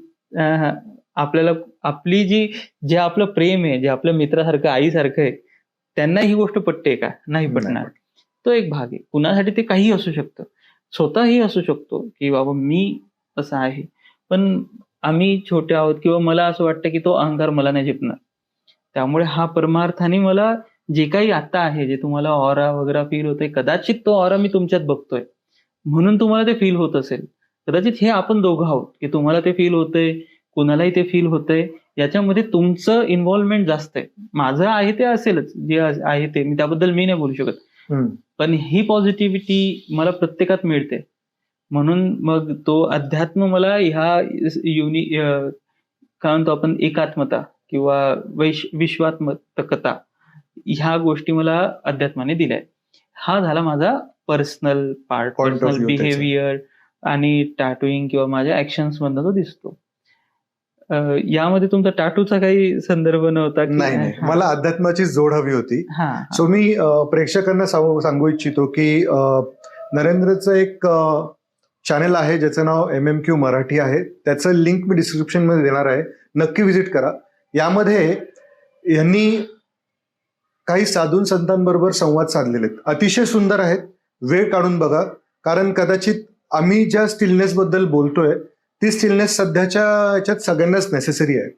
Speaker 1: आपल्याला आपली जे आपलं प्रेम आहे, जे आपल्या मित्रासारखं आईसारखं आहे, त्यांना ही गोष्ट पटते का? नाही पटणार. तो एक भाग आहे. कुणासाठी ते काहीही असू शकतं. स्वतःही असू शकतो, की बाबा मी असं आहे, पण आम्ही छोटे आहोत किंवा मला असं वाटतं की तो अहंकार मला नाही झेपणार. त्यामुळे हा परमार्थाने मला जे काही आता आहे, जे तुम्हाला ऑरा वगैरे फील होतंय, कदाचित तो ऑरा मी तुमच्यात बघतोय म्हणून तुम्हाला ते फील होत असेल. कदाचित हे आपण दोघं आहोत, की तुम्हाला ते फील होतंय, कुणालाही ते फील होतंय. याच्यामध्ये तुमचं इन्व्हॉल्वमेंट जास्त आहे. माझं आहे ते असेलच, जे आहे ते मी त्याबद्दल मी नाही बोलू शकत. पण ही पॉझिटिव्हिटी मला प्रत्येकात मिळते. म्हणून मग तो अध्यात्म मला ह्या काय म्हणतो आपण एकात्मता किंवा विश्वात्मकता ह्या गोष्टी मला अध्यात्माने दिल्या. हा झाला माझा पर्सनल पार्ट, पर्सनल बिहेवियर आणि टॅटूइंग किंवा माझ्या ऍक्शन्स मधनं तो दिसतो. यामध्ये तुमचा टॅटूचा काही संदर्भ नव्हता?
Speaker 2: नाही, मला अध्यात्माची जोड हवी होती. सो मी प्रेक्षकांना सांगू इच्छितो की नरेंद्रचं एक चॅनल आहे ज्याचं नाव MMQ मराठी आहे. त्याचं लिंक मी डिस्क्रिप्शन मध्ये देणार आहे, नक्की व्हिजिट करा. यामध्ये यांनी काही साधू संतांबरोबर संवाद साधलेले आहेत, अतिशय सुंदर आहेत. वेळ काढून बघा, कारण कदाचित आम्ही ज्या स्टिलनेस बद्दल बोलतोय ती स्टिलनेस सध्याच्या याच्यात सगळ्यांनाच नेसेसरी आहे.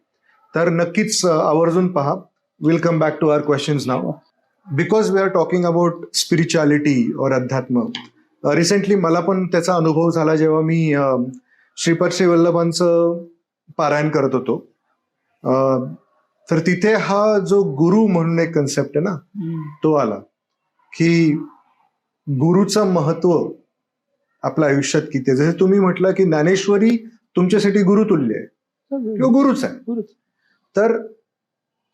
Speaker 2: तर नक्कीच आवर्जून पहा. Will come back to our questions now. Because we are talking about spirituality और अध्यात्म. रिसेंटली मला पण त्याचा अनुभव झाला जेव्हा मी श्रीपाद श्री वल्लभांचं पारायण करत होतो. तर तिथे हा जो गुरु म्हणून एक कन्सेप्ट आहे ना, तो आला की गुरुचं महत्व आपल्या आयुष्यात किती आहे. जसं तुम्ही म्हटलं की ज्ञानेश्वरी तुमच्यासाठी गुरुतुल्य आहे किंवा गुरुच आहे. तर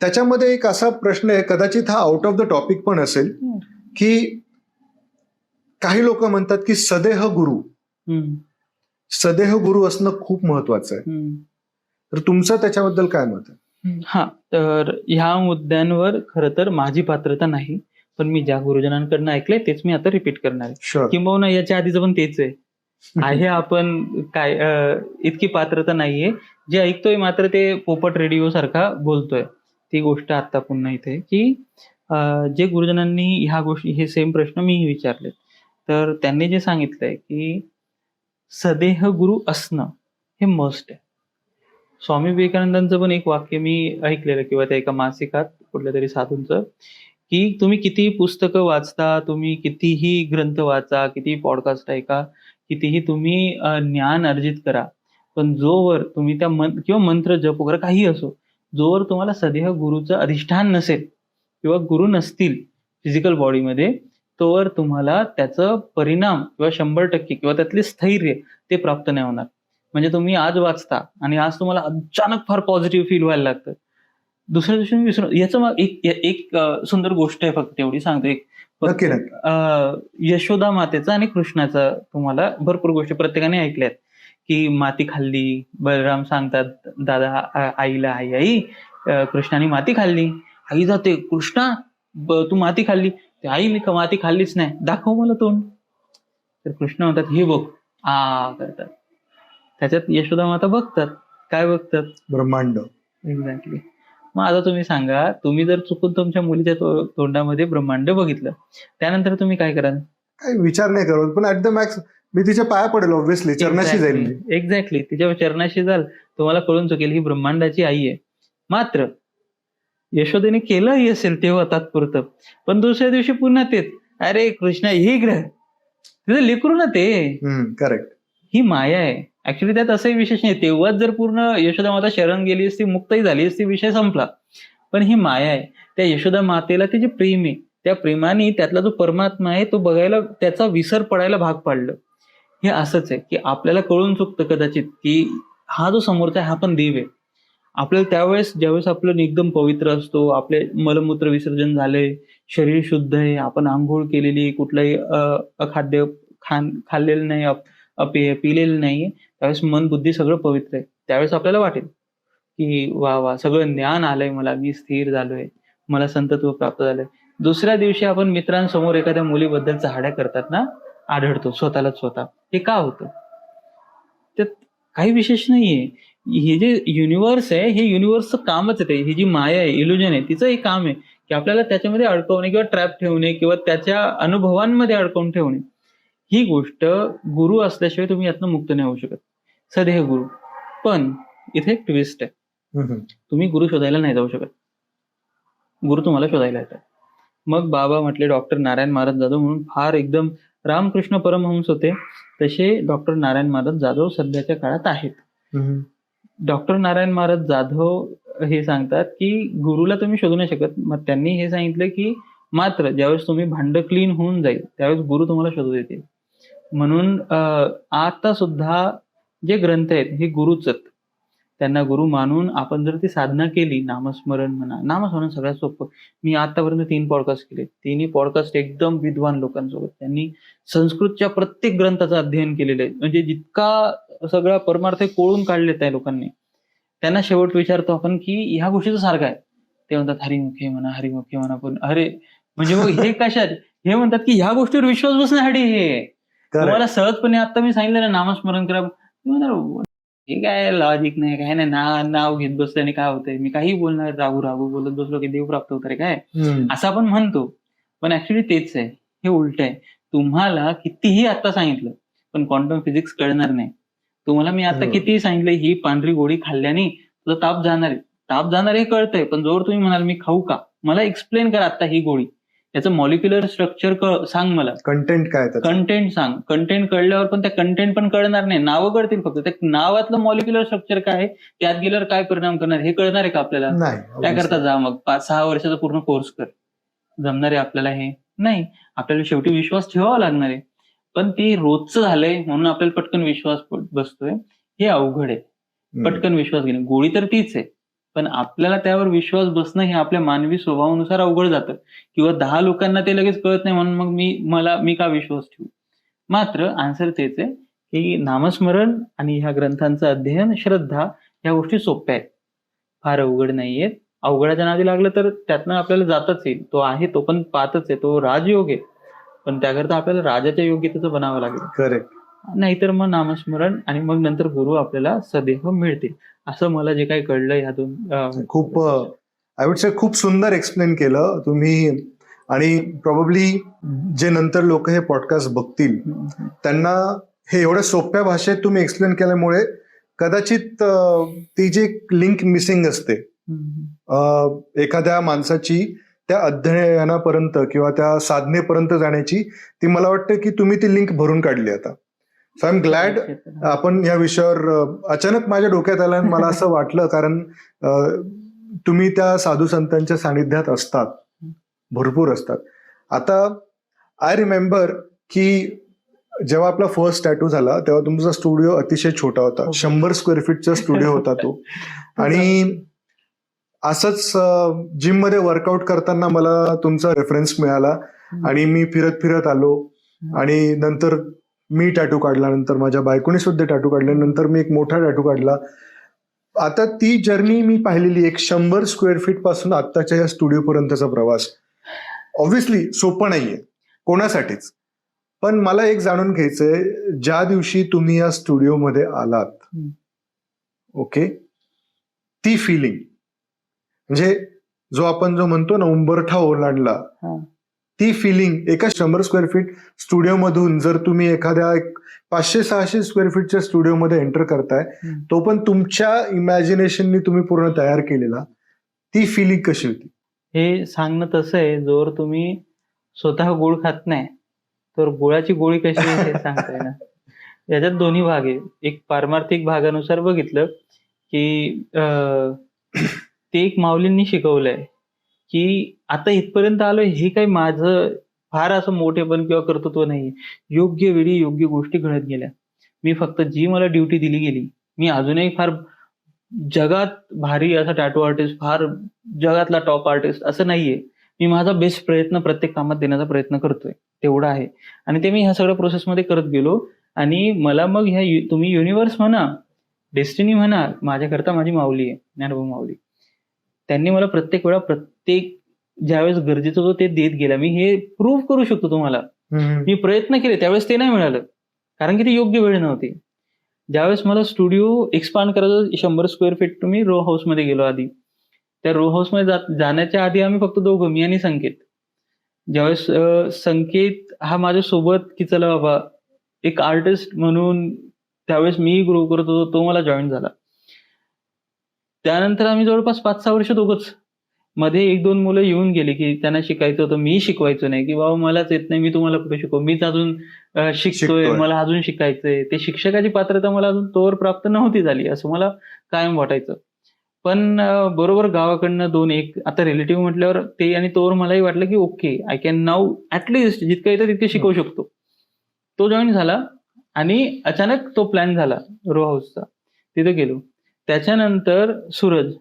Speaker 2: त्याच्यामध्ये एक असा प्रश्न आहे, कदाचित हा आउट ऑफ द टॉपिक पण असेल, की काही लोक म्हणतात की सदेह गुरु असणं खूप महत्वाचं आहे. तर तुमचं त्याच्याबद्दल काय मत आहे?
Speaker 1: तर ह्या मुद्द्यांवर खरं तर माझी पात्रता नाही, पण मी ज्या गुरुजनांकडनं ऐकलंय तेच मी आता रिपीट करणार आहे. किंबहुना याच्या आधीच पण तेच आहे आपण काय इतकी पात्रता नाहीये. जे ऐकतोय मात्र ते पोपट रेडिओ सारखा बोलतोय. ती गोष्ट आता पुन्हा इथे की जे गुरुजनांनी ह्या गोष्टी हे सेम प्रश्न मीही विचारले, तर त्यांनी जे सांगितलंय की सदेह गुरु असणं हे मस्ट आहे. स्वामी विवेकानंदांचं पण एक वाक्य मी ऐकलेलं किंवा त्या एका मासिकात कुठल्या तरी साधूंचं, की तुम्ही कितीही पुस्तकं वाचता, तुम्ही कितीही ग्रंथ वाचा, कितीही पॉडकास्ट ऐका, कितीही तुम्ही ज्ञान अर्जित करा, पण जोवर तुम्ही त्या किंवा मंत्र जप वगैरे काही असो, जोवर तुम्हाला सदेह गुरुचं अधिष्ठान नसेल किंवा गुरु नसतील फिजिकल बॉडीमध्ये, तोवर तुम्हाला त्याचं परिणाम किंवा 100% किंवा त्यातले स्थैर्य ते प्राप्त नाही होणार. म्हणजे तुम्ही आज वाचता आणि आज तुम्हाला अचानक फार पॉझिटिव्ह फील व्हायला लागतं, दुसऱ्या दिवशी विसरून. याचं मग एक सुंदर गोष्ट आहे, फक्त एवढी सांगतो. एक यशोदा मातेचा आणि कृष्णाचा तुम्हाला भरपूर गोष्टी प्रत्येकाने ऐकल्यात, की माती खाल्ली. बलराम सांगतात दादा आईला, आई कृष्णाने माती खाल्ली. आई जाते, कृष्णा तू माती खाल्ली? आई मी माती खाल्लीच नाही, दाखव मला तोंड. तर कृष्ण म्हणतात हे बघ करतात. त्याच्यात यशोदा माता बघतात, काय बघतात?
Speaker 2: ब्रह्मांड.
Speaker 1: एक्झॅक्टली. मग आता तुम्ही सांगा, तुम्ही जर चुकून तुमच्या मुलीच्या तोंडामध्ये ब्रह्मांड बघितलं, त्यानंतर तुम्ही काय कराल?
Speaker 2: काही विचार नाही करत, पण ऍट द मॅक्स मी तिच्या पाया पडेल, ऑब्व्हियसली चरणाशी जाईल मी.
Speaker 1: एक्झॅक्टली, तिच्या चरणाशी जाल, तुम्हाला कळून चुकेल ही ब्रह्मांडाची आई आहे. मात्र यशोदेने केलंही असेल तेव्हा तात्पुरतं, पण दुसऱ्या दिवशी पुन्हा तेच, अरे कृष्णा ही ग्रह, तिचं लेकरू ना ते.
Speaker 2: करेक्ट.
Speaker 1: ही माया आहे. ऍक्च्युली त्यात असंही विशेष नाही, तेव्हाच जर पूर्ण यशोदा माता शरण गेली असती, मुक्तही झाली असती, विषय संपला. पण ही माया आहे. त्या यशोदा मातेला ते जे प्रेम आहे, त्या प्रेमाने त्यातला जो परमात्मा आहे तो बघायला, त्याचा विसर पडायला भाग पाडलं. हे असंच आहे की आपल्याला कळून चुकतं कदाचित की हा जो समोरचा आहे हा पण देव आहे. आपल्याला त्यावेळेस, ज्यावेळेस आपलं एकदम पवित्र असतो, आपले मलमूत्र विसर्जन झालंय, शरीर शुद्ध आहे, आपण आंघोळ केलेली, कुठलंही अखाद्य खाल्लेलं नाही, अपेय पिलेलं नाहीये, त्यावेळेस मन बुद्धी सगळं पवित्र आहे. त्यावेळेस आपल्याला वाटेल की वा वा, सगळं ज्ञान आलंय मला, मी स्थिर झालोय, मला संतत्व प्राप्त झालंय. दुसऱ्या दिवशी आपण मित्रांसमोर एखाद्या मुलीबद्दल चहाड्या करतात ना, आढळतो स्वतःलाच स्वतः. हे का होतं? त्यात काही विशेष नाहीये. हे जे युनिव्हर्स आहे, हे युनिव्हर्सचं कामच आहे. ही जी माया आहे, इल्युजन आहे, तिचं एक काम आहे की आपल्याला त्याच्यामध्ये अडकवणे किंवा ट्रॅप ठेवणे किंवा त्याच्या अनुभवांमध्ये अडकवून ठेवणे. ही गोष्ट गुरु असल्याशिवाय तुम्ही यातनं मुक्त नाही होऊ शकत. सदेह गुरु. पण इथे एक ट्विस्ट आहे. तुम्ही गुरु शोधायला नाही जाऊ शकत, गुरु तुम्हाला शोधायला येतात. मग बाबा म्हटले डॉक्टर नारायण महाराज जाधव म्हणून, फार एकदम रामकृष्ण परमहंस होते, तसे डॉक्टर नारायण महाराज जाधव सध्याच्या काळात आहेत. डॉक्टर नारायण महाराज जाधव हे सांगतात की गुरुला तुम्ही शोधू नाही शकत. मग त्यांनी हे सांगितलं की मात्र ज्यावेळेस तुम्ही भांड क्लीन होऊन जाईल त्यावेळेस गुरु तुम्हाला शोधू देतील. म्हणून आता सुद्धा जे ग्रंथ आहेत हे गुरुच आहेत. त्यांना गुरु मानून आपण जर ती साधना केली, नामस्मरण म्हणा, नामस्मरण सगळ्यात सोपं. मी आतापर्यंत 3 पॉडकास्ट केले, 3ही पॉडकास्ट एकदम विद्वान लोकांसोबत. त्यांनी संस्कृतच्या प्रत्येक ग्रंथाचं अध्ययन केलेलं आहे, म्हणजे जितका सगळा परमार्थ कोळून काढले त्या लोकांनी. त्यांना शेवट विचारतो आपण की ह्या गोष्टीचं सारखं आहे, ते म्हणतात हरिमुखे म्हणा, हरिमुखे म्हणा. पण अरे म्हणजे मग हे कशात? हे म्हणतात की ह्या गोष्टीवर विश्वास बसण्यासाठी हे तुम्हाला सहजपणे, आता मी सांगितलं ना नामस्मरण करा, हे काय लॉजिक नाही, काय नाही, नाव घेत बसल्याने काय होतंय, मी काही बोलणार, रागू रागू बोलत बसलो की देव प्राप्त होत रे काय, असं आपण म्हणतो. पण ऍक्च्युली तेच आहे, हे उलट आहे. तुम्हाला कितीही आता सांगितलं पण क्वांटम फिजिक्स कळणार नाही. तुम्हाला मी आता कितीही सांगितलं ही पांढरी गोळी खाल्ल्याने तुझा ताप जाणार आहे, ताप जाणार हे कळतंय, पण जोर तुम्ही म्हणाल मी खाऊ का, मला एक्सप्लेन करा आता ही गोळी, याचं मॉलिक्युलर स्ट्रक्चर सांग, मला
Speaker 2: कंटेंट काय,
Speaker 1: कंटेंट सांग. कंटेंट कळल्यावर पण त्या कंटेंट पण कळणार नाही, नावं कळतील फक्त. त्या नावातलं मॉलिक्युलर स्ट्रक्चर काय आहे, त्यात गेल्यावर काय परिणाम करणार हे कळणार आहे का आपल्याला? काय करता, जा मग 5-6 वर्षाचा पूर्ण कोर्स कर, जमणार आहे आपल्याला हे? नाही. आपल्याला शेवटी विश्वास ठेवावा लागणार आहे, पण ते रोजचं झालंय म्हणून आपल्याला पटकन विश्वास बसतोय, हे अवघड आहे. पटकन विश्वास घेणे, गोळी तर तीच आहे, पण आपल्याला त्यावर विश्वास बसणं हे आपल्या मानवी स्वभावानुसार अवघड जातं. किंवा 10 लोकांना ते लगेच कळत नाही म्हणून मग मी का विश्वास ठेवू? मात्र आन्सर तेच आहे की नामस्मरण आणि ह्या ग्रंथांचं अध्ययन, श्रद्धा, ह्या गोष्टी सोप्या आहेत, फार अवघड नाहीयेत. अवघडाच्या नादी लागलं तर त्यातनं आपल्याला जातच येईल. तो आहे, तो पण पाहतच आहे, तो राजयोग आहे, पण त्याकरता आपल्याला राजाच्या योग्यतेचं बनावं लागेल.
Speaker 2: करेक्ट.
Speaker 1: नाहीतर मग नामस्मरण आणि मग नंतर गुरु आपल्याला सदैव मिळतील. असं मला जे काही कळलं ह्यातून.
Speaker 2: खूप आय वुड से खूप सुंदर एक्सप्लेन केलं तुम्ही. आणि प्रॉब्ली जे नंतर लोक हे पॉडकास्ट बघतील त्यांना हे एवढ्या सोप्या भाषेत तुम्ही एक्सप्लेन केल्यामुळे कदाचित ती जी लिंक मिसिंग असते एखाद्या माणसाची त्या अध्ययनापर्यंत किंवा त्या साधनेपर्यंत जाण्याची, ती मला वाटतं की तुम्ही ती लिंक भरून काढली आता. सो आय एम ग्लॅड आपण या विषयावर अचानक माझ्या डोक्यात आलं आणि मला असं वाटलं, कारण तुम्ही त्या साधू संतांच्या सानिध्यात असतात, भरपूर असतात. आता आय रिमेंबर की जेव्हा आपला फर्स्ट टॅटू झाला तेव्हा तुमचा स्टुडिओ अतिशय छोटा होता, 100 स्क्वेअर फीटचा स्टुडिओ होता तो. आणि असंच जिम मध्ये वर्कआउट करताना मला तुमचा रेफरन्स मिळाला आणि मी फिरत फिरत आलो आणि नंतर मी टॅटू काढला, नंतर माझ्या बायकोने सुद्धा टॅटू काढले, नंतर मी एक मोठा टॅटू काढला. आता ती जर्नी मी पाहिलेली, एक 100 स्क्वेअर फीट पासून आत्ताच्या या स्टुडिओ पर्यंतचा प्रवास ऑब्व्हियसली सोपं नाहीये कोणासाठीच. पण मला एक जाणून घ्यायचंय, ज्या दिवशी तुम्ही या स्टुडिओमध्ये आलात, ओके, ती फिलिंग म्हणजे जो म्हणतो ना उंबरठा ओलांडला,
Speaker 1: हा.
Speaker 2: ती फिलिंग एका 100 स्क्वेअर फीट स्टुडिओ मधून जर तुम्ही एखाद्या 500-600 स्क्वेअर फीटच्या स्टुडिओमध्ये एंटर करताय, तो पण तुमच्या इमॅजिनेशननी तुम्ही पूर्ण तयार केलेला, ती फिलिंग कशी होती?
Speaker 1: हे सांगणं तसं आहे, जोर तुम्ही स्वतः गुळ खात नाही तर गुळाची गोळी कशी आहे हे सांगता येणार. याच्यात दोन्ही भाग आहे. एक पारमार्थिक भागानुसार बघितलं की ते एक माऊलींनी शिकवलंय की आता इथपर्यंत आलोय हे काही माझं फार असं मोठेपण किंवा कर्तृत्व नाही. योग्य वेळी योग्य गोष्टी घडत गेल्या. मी फक्त जी मला ड्युटी दिली गेली, मी अजूनही फार जगात भारी असा टॅटू आर्टिस्ट, फार जगातला टॉप आर्टिस्ट असं नाहीये. मी माझा बेस्ट प्रयत्न प्रत्येक कामात देण्याचा प्रयत्न करतोय, तेवढा आहे. आणि ते मी ह्या सगळ्या प्रोसेसमध्ये करत गेलो. आणि मला मग तुम्ही युनिव्हर्स म्हणा, डेस्टिनी म्हणा, माझ्याकरता माझी माऊली आहे, ज्ञानोबा माऊली. त्यांनी मला प्रत्येक वेळा प्रत्येक ज्यावेळेस गरजेचं होतं ते देत गेला. मी हे प्रूव्ह करू शकतो तुम्हाला. मी प्रयत्न केले त्यावेळेस ते नाही मिळालं, कारण की ती योग्य वेळ नव्हती. ज्यावेळेस मला स्टुडिओ एक्सपांड करायचं 100 स्क्वेअर फीट, मी रो हाऊसमध्ये गेलो आधी. त्या रो हाऊसमध्ये जाण्याच्या आधी आम्ही फक्त दोघं, मी आणि संकेत. ज्यावेळेस संकेत हा माझ्यासोबत की चला बाबा एक आर्टिस्ट म्हणून त्यावेळेस मी ग्रो करत होतो, तो मला जॉईन झाला. त्यानंतर आम्ही जवळपास 5-6 वर्ष दोघंच. मध्ये 1-2 मुलं येऊन गेली की त्यांना शिकायचं होतं, मी शिकवायचो नाही की बाबा मलाच येत नाही, मी तुम्हाला कुठे शिकवू, मीच अजून शिकतोय, मला अजून शिकायचंय. ते शिक्षकाची पात्रता मला अजून तोवर प्राप्त नव्हती झाली असं मला कायम वाटायचं. पण बरोबर गावाकडनं 2-1 आता रिलेटिव्ह म्हटल्यावर ते, आणि तोवर मलाही वाटलं की okay I can now at least जितकं येतं तितकं शिकवू शकतो. तो जॉईन झाला आणि अचानक तो प्लॅन झाला रो हाऊसचा, तिथे गेलो. त्याच्यानंतर सूरज,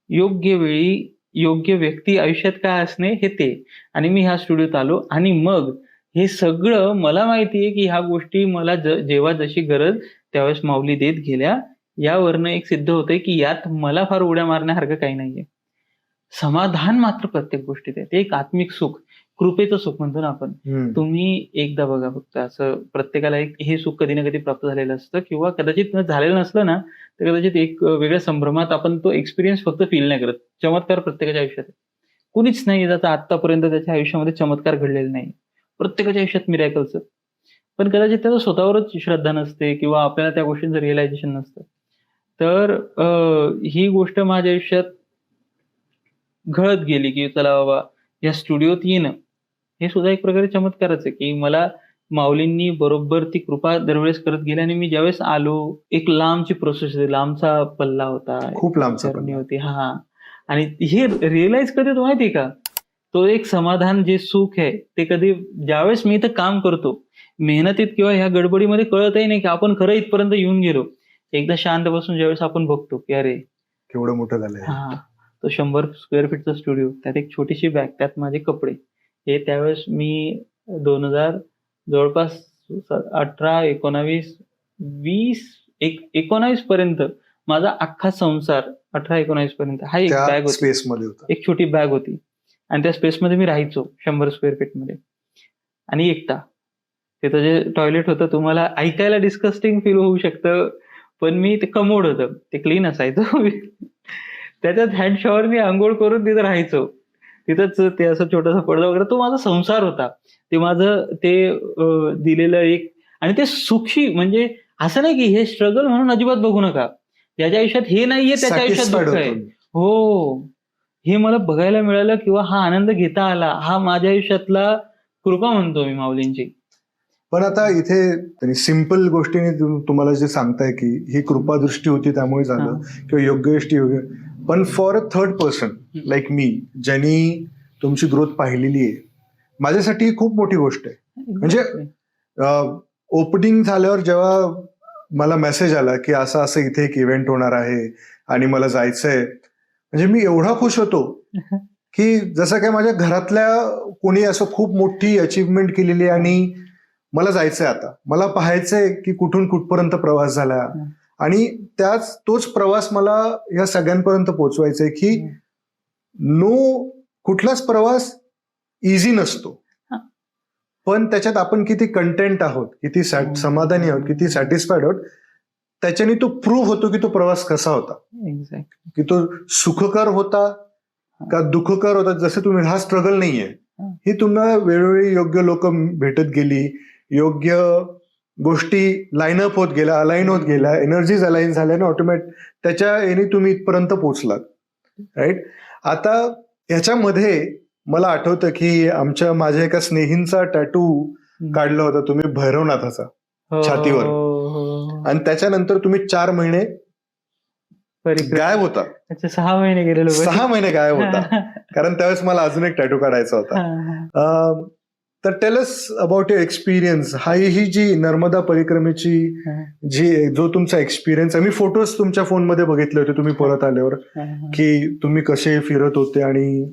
Speaker 1: योग्य वेळी योग्य व्यक्ती आयुष्यात काय असणे हे ते, आणि मी ह्या स्टुडिओत आलो. आणि मग हे सगळं मला माहितीये की ह्या गोष्टी मला जेव्हा जशी गरज त्यावेळेस माऊली देत गेल्या. यावरनं एक सिद्ध होतंय की यात मला फार उड्या मारण्यासारखं काही नाहीये. समाधान मात्र प्रत्येक गोष्टीत आहे. ते एक आत्मिक सुख, कृपेचं सुख म्हणतो ना आपण. तुम्ही एकदा बघा फक्त, असं प्रत्येकाला एक हे सुख कधी ना कधी प्राप्त झालेलं असतं, किंवा कदाचित झालेलं नसलं ना तर कदाचित एक वेगळ्या संभ्रमात आपण तो एक्सपिरियन्स फक्त फील नाही करत. चमत्कार प्रत्येकाच्या आयुष्यात आहे. कुणीच नाही ज्याचा आतापर्यंत त्याच्या आयुष्यामध्ये चमत्कार घडलेला नाही. प्रत्येकाच्या आयुष्यात मिरॅकल्स. पण कदाचित त्याचा स्वतःवरच श्रद्धा नसते किंवा आपल्याला त्या गोष्टींचं रिअलायझेशन नसतं. तर ही गोष्ट माझ्या आयुष्यात घडत गेली की चला बाबा या स्टुडिओत येणं हे सुद्धा एक प्रकारे चमत्कारच आहे की मला माऊलींनी बरोबर ती कृपा दरवेळेस करत गेली. आणि मी ज्यावेळेस आलो, एक लांबची प्रोसेस होती, लांबचा पल्ला होता,
Speaker 2: खूप लांबचा
Speaker 1: जर्नी होती. हा, आणि हे रिअलाइज कधी तो माहितीये का, तो एक समाधान, जे सुख आहे ते कधी ज्यावेळेस मी इथं काम करतो मेहनतीत किंवा ह्या गडबडीमध्ये कळतही नाही की आपण खरं इथपर्यंत येऊन गेलो. एकदा शांत बसून ज्यावेळेस आपण बघतो की अरे
Speaker 2: केवढं मोठं झालंय.
Speaker 1: हा, तो 100 स्क्वेअर फीटचा स्टुडिओ, त्यात एक छोटीशी बॅग, त्यात माझे कपडे. हे त्यावेळेस मी 2000 जवळपास 18, 19, 20, 19 पर्यंत माझा अख्खा संसार 18-19 पर्यंत हा एक बॅग होती,
Speaker 2: स्पेसमध्ये होता.
Speaker 1: एक छोटी बॅग होती. आणि त्या स्पेसमध्ये मी राहायचो 100 स्क्वेअर फीट मध्ये. आणि एकटा तिथं जे टॉयलेट होतं, तुम्हाला ऐकायला डिस्कस्टिंग फील होऊ शकतं, पण मी ते कमोड होतं, ते क्लीन असायचं. त्याच्यात हँड शॉवरनी आंघोळ करून तिथं राहायचो. तिथंच ते असं छोटासा पडदा वगैरे, तो माझा संसार होता. ते माझं ते दिलेलं एक, आणि ते सुखी, म्हणजे असं नाही की हे स्ट्रगल म्हणून अजिबात बघू नका. ज्याच्या आयुष्यात हे नाहीये त्याच्या आयुष्यात दुःख आहे. हो, हे मला बघायला मिळालं किंवा हा आनंद घेता आला, हा माझ्या आयुष्यातला कृपा म्हणतो मी माऊलींची.
Speaker 2: पण आता इथे त्यांनी सिम्पल गोष्टीने तुम्हाला जे सांगताय की ही कृपादृष्टी होती त्यामुळे झालं, किंवा योग्य गोष्टी योग्य, पण for a third person like me, ज्यांनी तुमची ग्रोथ पाहिलेली आहे, माझ्यासाठी ही खूप मोठी गोष्ट आहे. म्हणजे ओपनिंग झाल्यावर जेव्हा मला मेसेज आला की असं असं इथे एक इव्हेंट होणार आहे आणि मला जायचंय, म्हणजे मी एवढा खुश होतो की जसं काय माझ्या घरातल्या कोणी असं खूप मोठी अचीवमेंट केलेली आहे आणि मला जायचंय, आता मला पाहायचंय की कुठून कुठपर्यंत प्रवास झाला, आणि तोच प्रवास मला या सगळ्यांपर्यंत पोहोचवायचा आहे की कुठलाच प्रवास इझी नसतो, पण त्याच्यात आपण किती कंटेंट आहोत, किती समाधानी आहोत, किती सॅटिस्फाईड आहोत, त्याच्याने तो प्रूव्ह होतो की तो प्रवास कसा होता.
Speaker 1: एक्झॅक्टली.
Speaker 2: की तो सुखकर होता का दुःखकर होतात, जसं तुम्ही हा स्ट्रगल नाहीये. ही तुम्हाला वेळोवेळी योग्य लोक भेटत गेली, योग्य गोष्टी लाईन अप होत गेल्या, अलाईन होत गेल्या, एनर्जीज अलाईन झाल्या ना ऑटोमॅटिक त्याच्या याने तुम्ही इथपर्यंत पोहोचलात. राईट. आता याच्यामध्ये मला आठवतं की माझ्या एका स्नेहींचा टॅटू काढला होता तुम्ही भैरवनाथाचा छातीवर, आणि त्याच्यानंतर तुम्ही 4 महिने गायब होता.
Speaker 1: 6 महिने गेलेलो.
Speaker 2: 6 महिने गायब होता, कारण त्यावेळेस मला अजून एक टॅटू काढायचा होता. तर tell us about your experience. ही जी नर्मदा परिक्रमेची जो तुमचा एक्सपिरियन्स आहे, मी फोटोज तुमच्या फोनमध्ये बघितले होते तुम्ही परत आल्यावर की तुम्ही कसे फिरत होते, आणि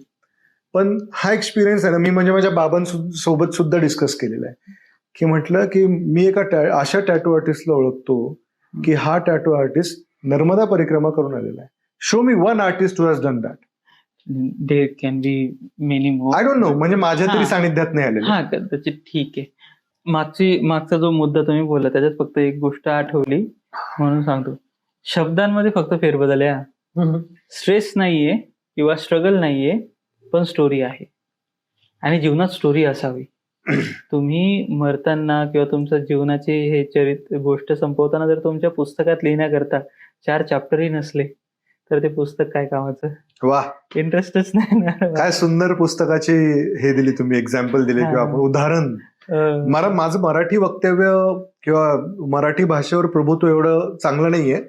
Speaker 2: पण हा एक्सपिरियन्स आहे ना, मी म्हणजे माझ्या बाबांसोबत सुद्धा डिस्कस केलेला आहे की म्हटलं की मी एका अशा टॅटू आर्टिस्टला ओळखतो की हा टॅटू आर्टिस्ट नर्मदा परिक्रमा करून आलेला आहे. Show me one artist who has done that.
Speaker 1: There can be many more.
Speaker 2: I don't know, म्हणजे माझ्या तरी सानिध्यात नाही आलेलं.
Speaker 1: हा, कदाचित. ठीक आहे. मागचा जो मुद्दा तुम्ही बोलला त्याच्यात फक्त एक गोष्ट आठवली म्हणून सांगतो. शब्दांमध्ये फक्त फेरबदल आहे. स्ट्रेस नाहीये किंवा स्ट्रगल नाहीये, पण स्टोरी आहे, आणि जीवनात स्टोरी असावी. तुम्ही मरताना किंवा तुमच्या जीवनाची हे गोष्ट संपवताना जर तुमच्या पुस्तकात लिहिण्याकरता 4 चॅप्टरही नसले तर ते पुस्तक काय कामाचं.
Speaker 2: वा,
Speaker 1: इंटरेस्टच नाही ना.
Speaker 2: काय सुंदर पुस्तकाची हे दिली तुम्ही, एक्झाम्पल दिले किंवा आपण उदाहरण. माझं मराठी वक्तव्य किंवा मराठी भाषेवर प्रभुत्व एवढं चांगलं नाहीये,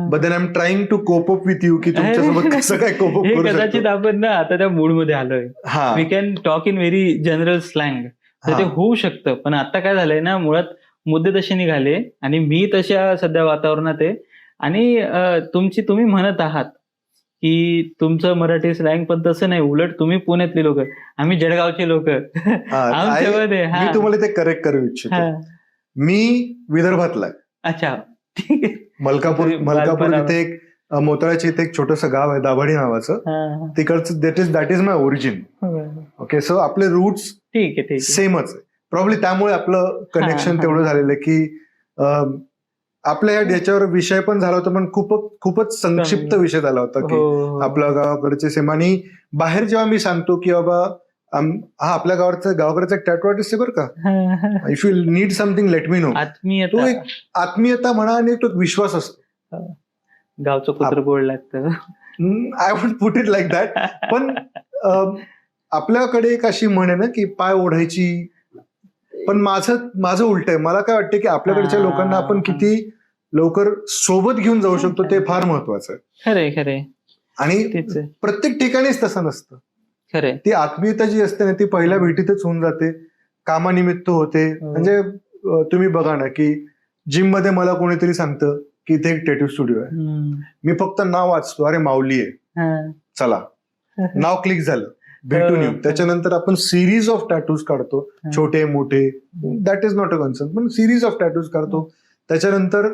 Speaker 2: but then I am trying to cope up with you की तुमच्यासोबत कसं काय कोप अप करू शकतो.
Speaker 1: कदाचित आपण ना आता त्या मूड मध्ये आलोय. We can talk in very general slang, तर ते होऊ शकतं. पण आता काय झालंय ना, मुळात मुद्दे तसे निघाले आणि मी तशा सध्या वातावरणात आहे, आणि तुम्ही म्हणत आहात की तुमचं मराठी स्लँग, पण तसं नाही. उलट तुम्ही पुण्यातली लोक, आम्ही जळगावचे लोक.
Speaker 2: मी तुम्हाला ते करेक्ट करू इच्छितो. मी विदर्भातला आहे.
Speaker 1: अच्छा, ठीक आहे.
Speaker 2: मलकापूर इथे एक मोताळाच्या इथे एक छोटंसं गाव आहे दाभाडी नावाचं, तिकडचं that is my origin. Okay, so आपले रूट्स
Speaker 1: ठीक आहे
Speaker 2: सेमच आहे. प्रॉब्ली त्यामुळे आपलं कनेक्शन तेवढं झालेलं आहे की आपल्या याच्यावर विषय पण झाला होता, पण खूपच संक्षिप्त विषय झाला होता की आपल्या गावाकडचे सेम. आणि बाहेर जेव्हा मी सांगतो की बाबा हा आपल्या गावाकडचा एक टॅटू आर्टिस्ट आहे बरं का, if you need something let me know, तो एक आत्मीयता म्हणा आणि तो एक विश्वास असतो.
Speaker 1: गावचं कुत्र गोड लागतं,
Speaker 2: I won't put it like that. पण आपल्याकडे एक अशी म्हण आहे ना की पाय ओढायची, पण माझं उलट आहे. मला काय वाटतं की आपल्याकडच्या लोकांना आपण किती लवकर सोबत घेऊन जाऊ शकतो ते फार महत्वाचं आहे.
Speaker 1: खरे.
Speaker 2: आणि प्रत्येक ठिकाणीच तसं नसतं.
Speaker 1: खरे,
Speaker 2: ती आत्मीयता जी असते ना ती पहिल्या भेटीतच होऊन जाते, कामानिमित्त होते. म्हणजे तुम्ही बघा ना की जिम मध्ये मला कोणीतरी सांगतं की इथे एक टॅटू स्टुडिओ आहे, मी फक्त नाव वाचतो, अरे माऊली आहे, चला नाव क्लिक झालं, भेटून येऊ. त्याच्यानंतर आपण सिरीज ऑफ टॅटूज काढतो, छोटे मोठे, that is not a concern, पण सिरीज ऑफ टॅटूज काढतो. त्याच्यानंतर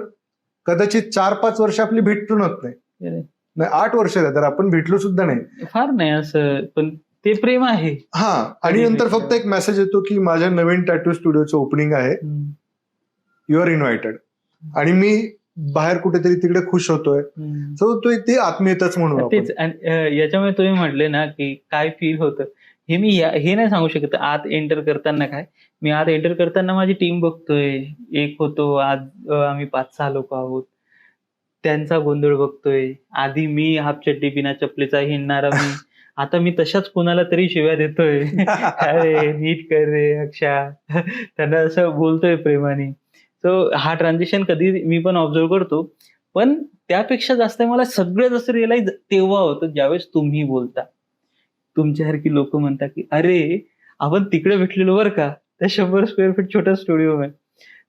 Speaker 2: कदाचित 4-5 वर्ष आपली भेट पण होत नाही, 8 वर्ष तर आपण भेटलो सुद्धा नाही,
Speaker 1: फार नाही असं, पण ते प्रेम आहे.
Speaker 2: हा, आणि नंतर फक्त एक मेसेज येतो की माझ्या नवीन टॅटू स्टुडिओचं ओपनिंग आहे, यू आर इन्व्हायटेड, आणि मी बाहेर कुठेतरी तिकडे खुश होतोय. सो ते आत्मीयताच म्हणून.
Speaker 1: तेच, याच्यामुळे तुम्ही म्हटले ना की काय फील होतं, हे मी हे नाही सांगू शकत. आत एंटर करताना काय, मी आत एंटर करताना माझी टीम बघतोय, एक होतो, आज आम्ही 5-6 लोक आहोत, त्यांचा गोंधळ बघतोय. आधी मी हाफ चड्डी बिना चपलीचा हिंडणारा मी, आता मी तशाच कोणाला तरी शिव्या देतोय, अरे नीट कर रे अक्षा, त्यांना असं बोलतोय प्रेमाने. सो हा ट्रान्झिशन कधी मी पण ऑब्झर्व करतो, पण त्यापेक्षा जास्त मला सगळं जसं रिअलाइज तेव्हा होतं ज्यावेळेस तुम्ही बोलता. तुमच्यासारखी लोक म्हणतात की अरे आपण तिकडे भेटलेलो बरं का, त्या 100 स्क्वेअर फीट छोटा स्टुडिओ आहे.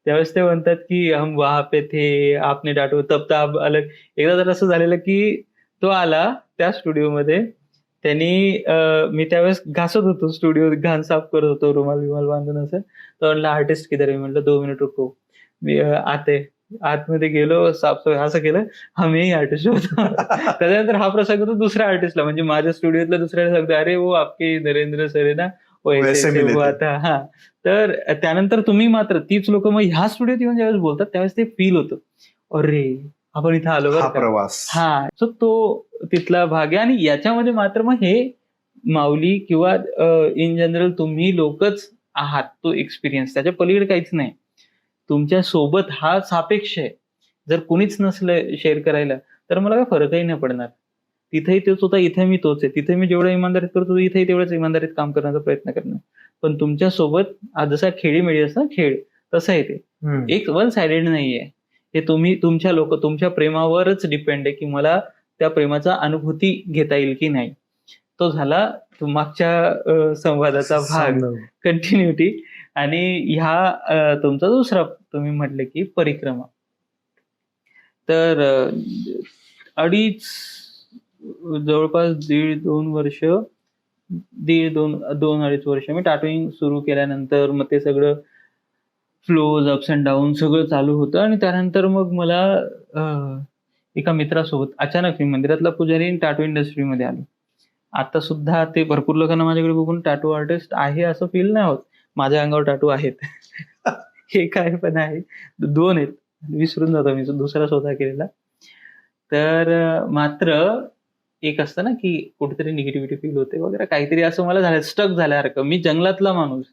Speaker 1: त्यावेळेस ते म्हणतात की हम वहां पे थे, आपने डाटो तब तब अलग. एकदा तर असं झालेलं की तो आला त्या स्टुडिओमध्ये, त्यांनी मी त्यावेळेस घासत होतो स्टुडिओ, घाण साफ करत होतो रुमाल बांधून असं. तो म्हणला आर्टिस्ट किधर आहे, म्हटलं 2 मिनिट रुको, मी आतमध्ये गेलो, साफसफाई असं केलं, हा मी आर्टिस्ट होतो. त्याच्यानंतर हा प्रसंग तो दुसऱ्या आर्टिस्टला, म्हणजे माझ्या स्टुडिओतल्या दुसऱ्याला सांगतो, अरे वो आपके नरेंद्र सर आहे ना, आता. हा, तर त्यानंतर तुम्ही मात्र तीच लोक मग ह्या स्टुडिओत येऊन ज्यावेळेस बोलतात त्यावेळेस ते फील होतं, अरे आपण इथं आलो बरं का.
Speaker 2: प्रवास.
Speaker 1: हा, सो तो तिथला भाग आहे. आणि याच्यामध्ये मात्र मग हे माऊली किंवा इन जनरल तुम्ही लोकच आहात तो एक्सपिरियन्स, त्याच्या पलीकडे काहीच नाही. तुमच्या सोबत हा सापेक्ष आहे. जर कुणीच नसलं शेअर करायला तर मला काय फरकही नाही पडणार. तिथेही तोच होता, इथे मी तोच आहे. तिथे मी जेवढं इमानदारीत करतो इथेही तेवढंच इमानदारीत काम करण्याचा प्रयत्न करणार. पण तुमच्या सोबत जसा खेळीमेळी असता खेळ, तसं आहे ते. एक वन सायडेड नाहीये. हे तुम्ही तुमच्या प्रेमावरच डिपेंड आहे की मला त्या प्रेमाचा अनुभूती घेता येईल की नाही. तो झाला मागच्या संवादाचा भाग, कंटिन्युटी. आणि ह्या तुमचा दुसरा तुम्ही म्हटले की परिक्रमा. तर जवळपास 2.5 वर्ष मी टॅटूइंग सुरू केल्यानंतर मग ते सगळं फ्लोज, अप्स अँड डाऊन सगळं चालू होतं. आणि त्यानंतर मग मला एका मित्रासोबत अचानक, मी मंदिरातला पुजारी टॅटू इंडस्ट्रीमध्ये आलो. आता सुद्धा ते भरपूर लोकांना माझ्याकडे बघून टॅटू आर्टिस्ट आहे असं फील नाही होत. माझ्या अंगावर टॅटू आहेत. हे काय पण आहे, 2 आहेत, विसरून जातो मी दुसरा स्वतः केलेला. तर मात्र एक असतं ना की कुठेतरी निगेटिव्हिटी फील होते वगैरे, काहीतरी असं मला झालं, स्टक झाल्यासारखं. मी जंगलातला माणूस,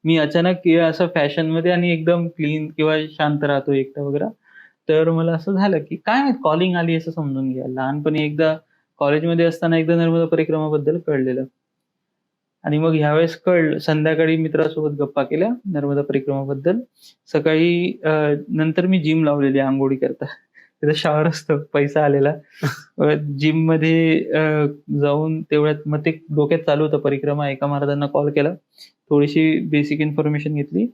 Speaker 1: मी अचानक असं फॅशनमध्ये आणि एकदम क्लीन किंवा शांत राहतो एकटा वगैरे. तर मला असं झालं की काय माहित कॉलिंग आली असं समजून घ्या. लहानपणी एकदा कॉलेजमध्ये असताना एकदा नर्मदा परिक्रमाबद्दल कळलेलं. आणि मग ह्यावेळेस कळलं, संध्याकाळी मित्रासोबत गप्पा केल्या नर्मदा परिक्रमाबद्दल. सकाळी नंतर मी जिम लावलेली आंघोळी करता. तिथं शॉवर असतो, पैसा आलेला. जिम मध्ये जाऊन तेवढ्यात मग ते डोक्यात चालू होतं परिक्रमा. एका महाराजांना कॉल केला, थोडीशी बेसिक इन्फॉर्मेशन घेतली.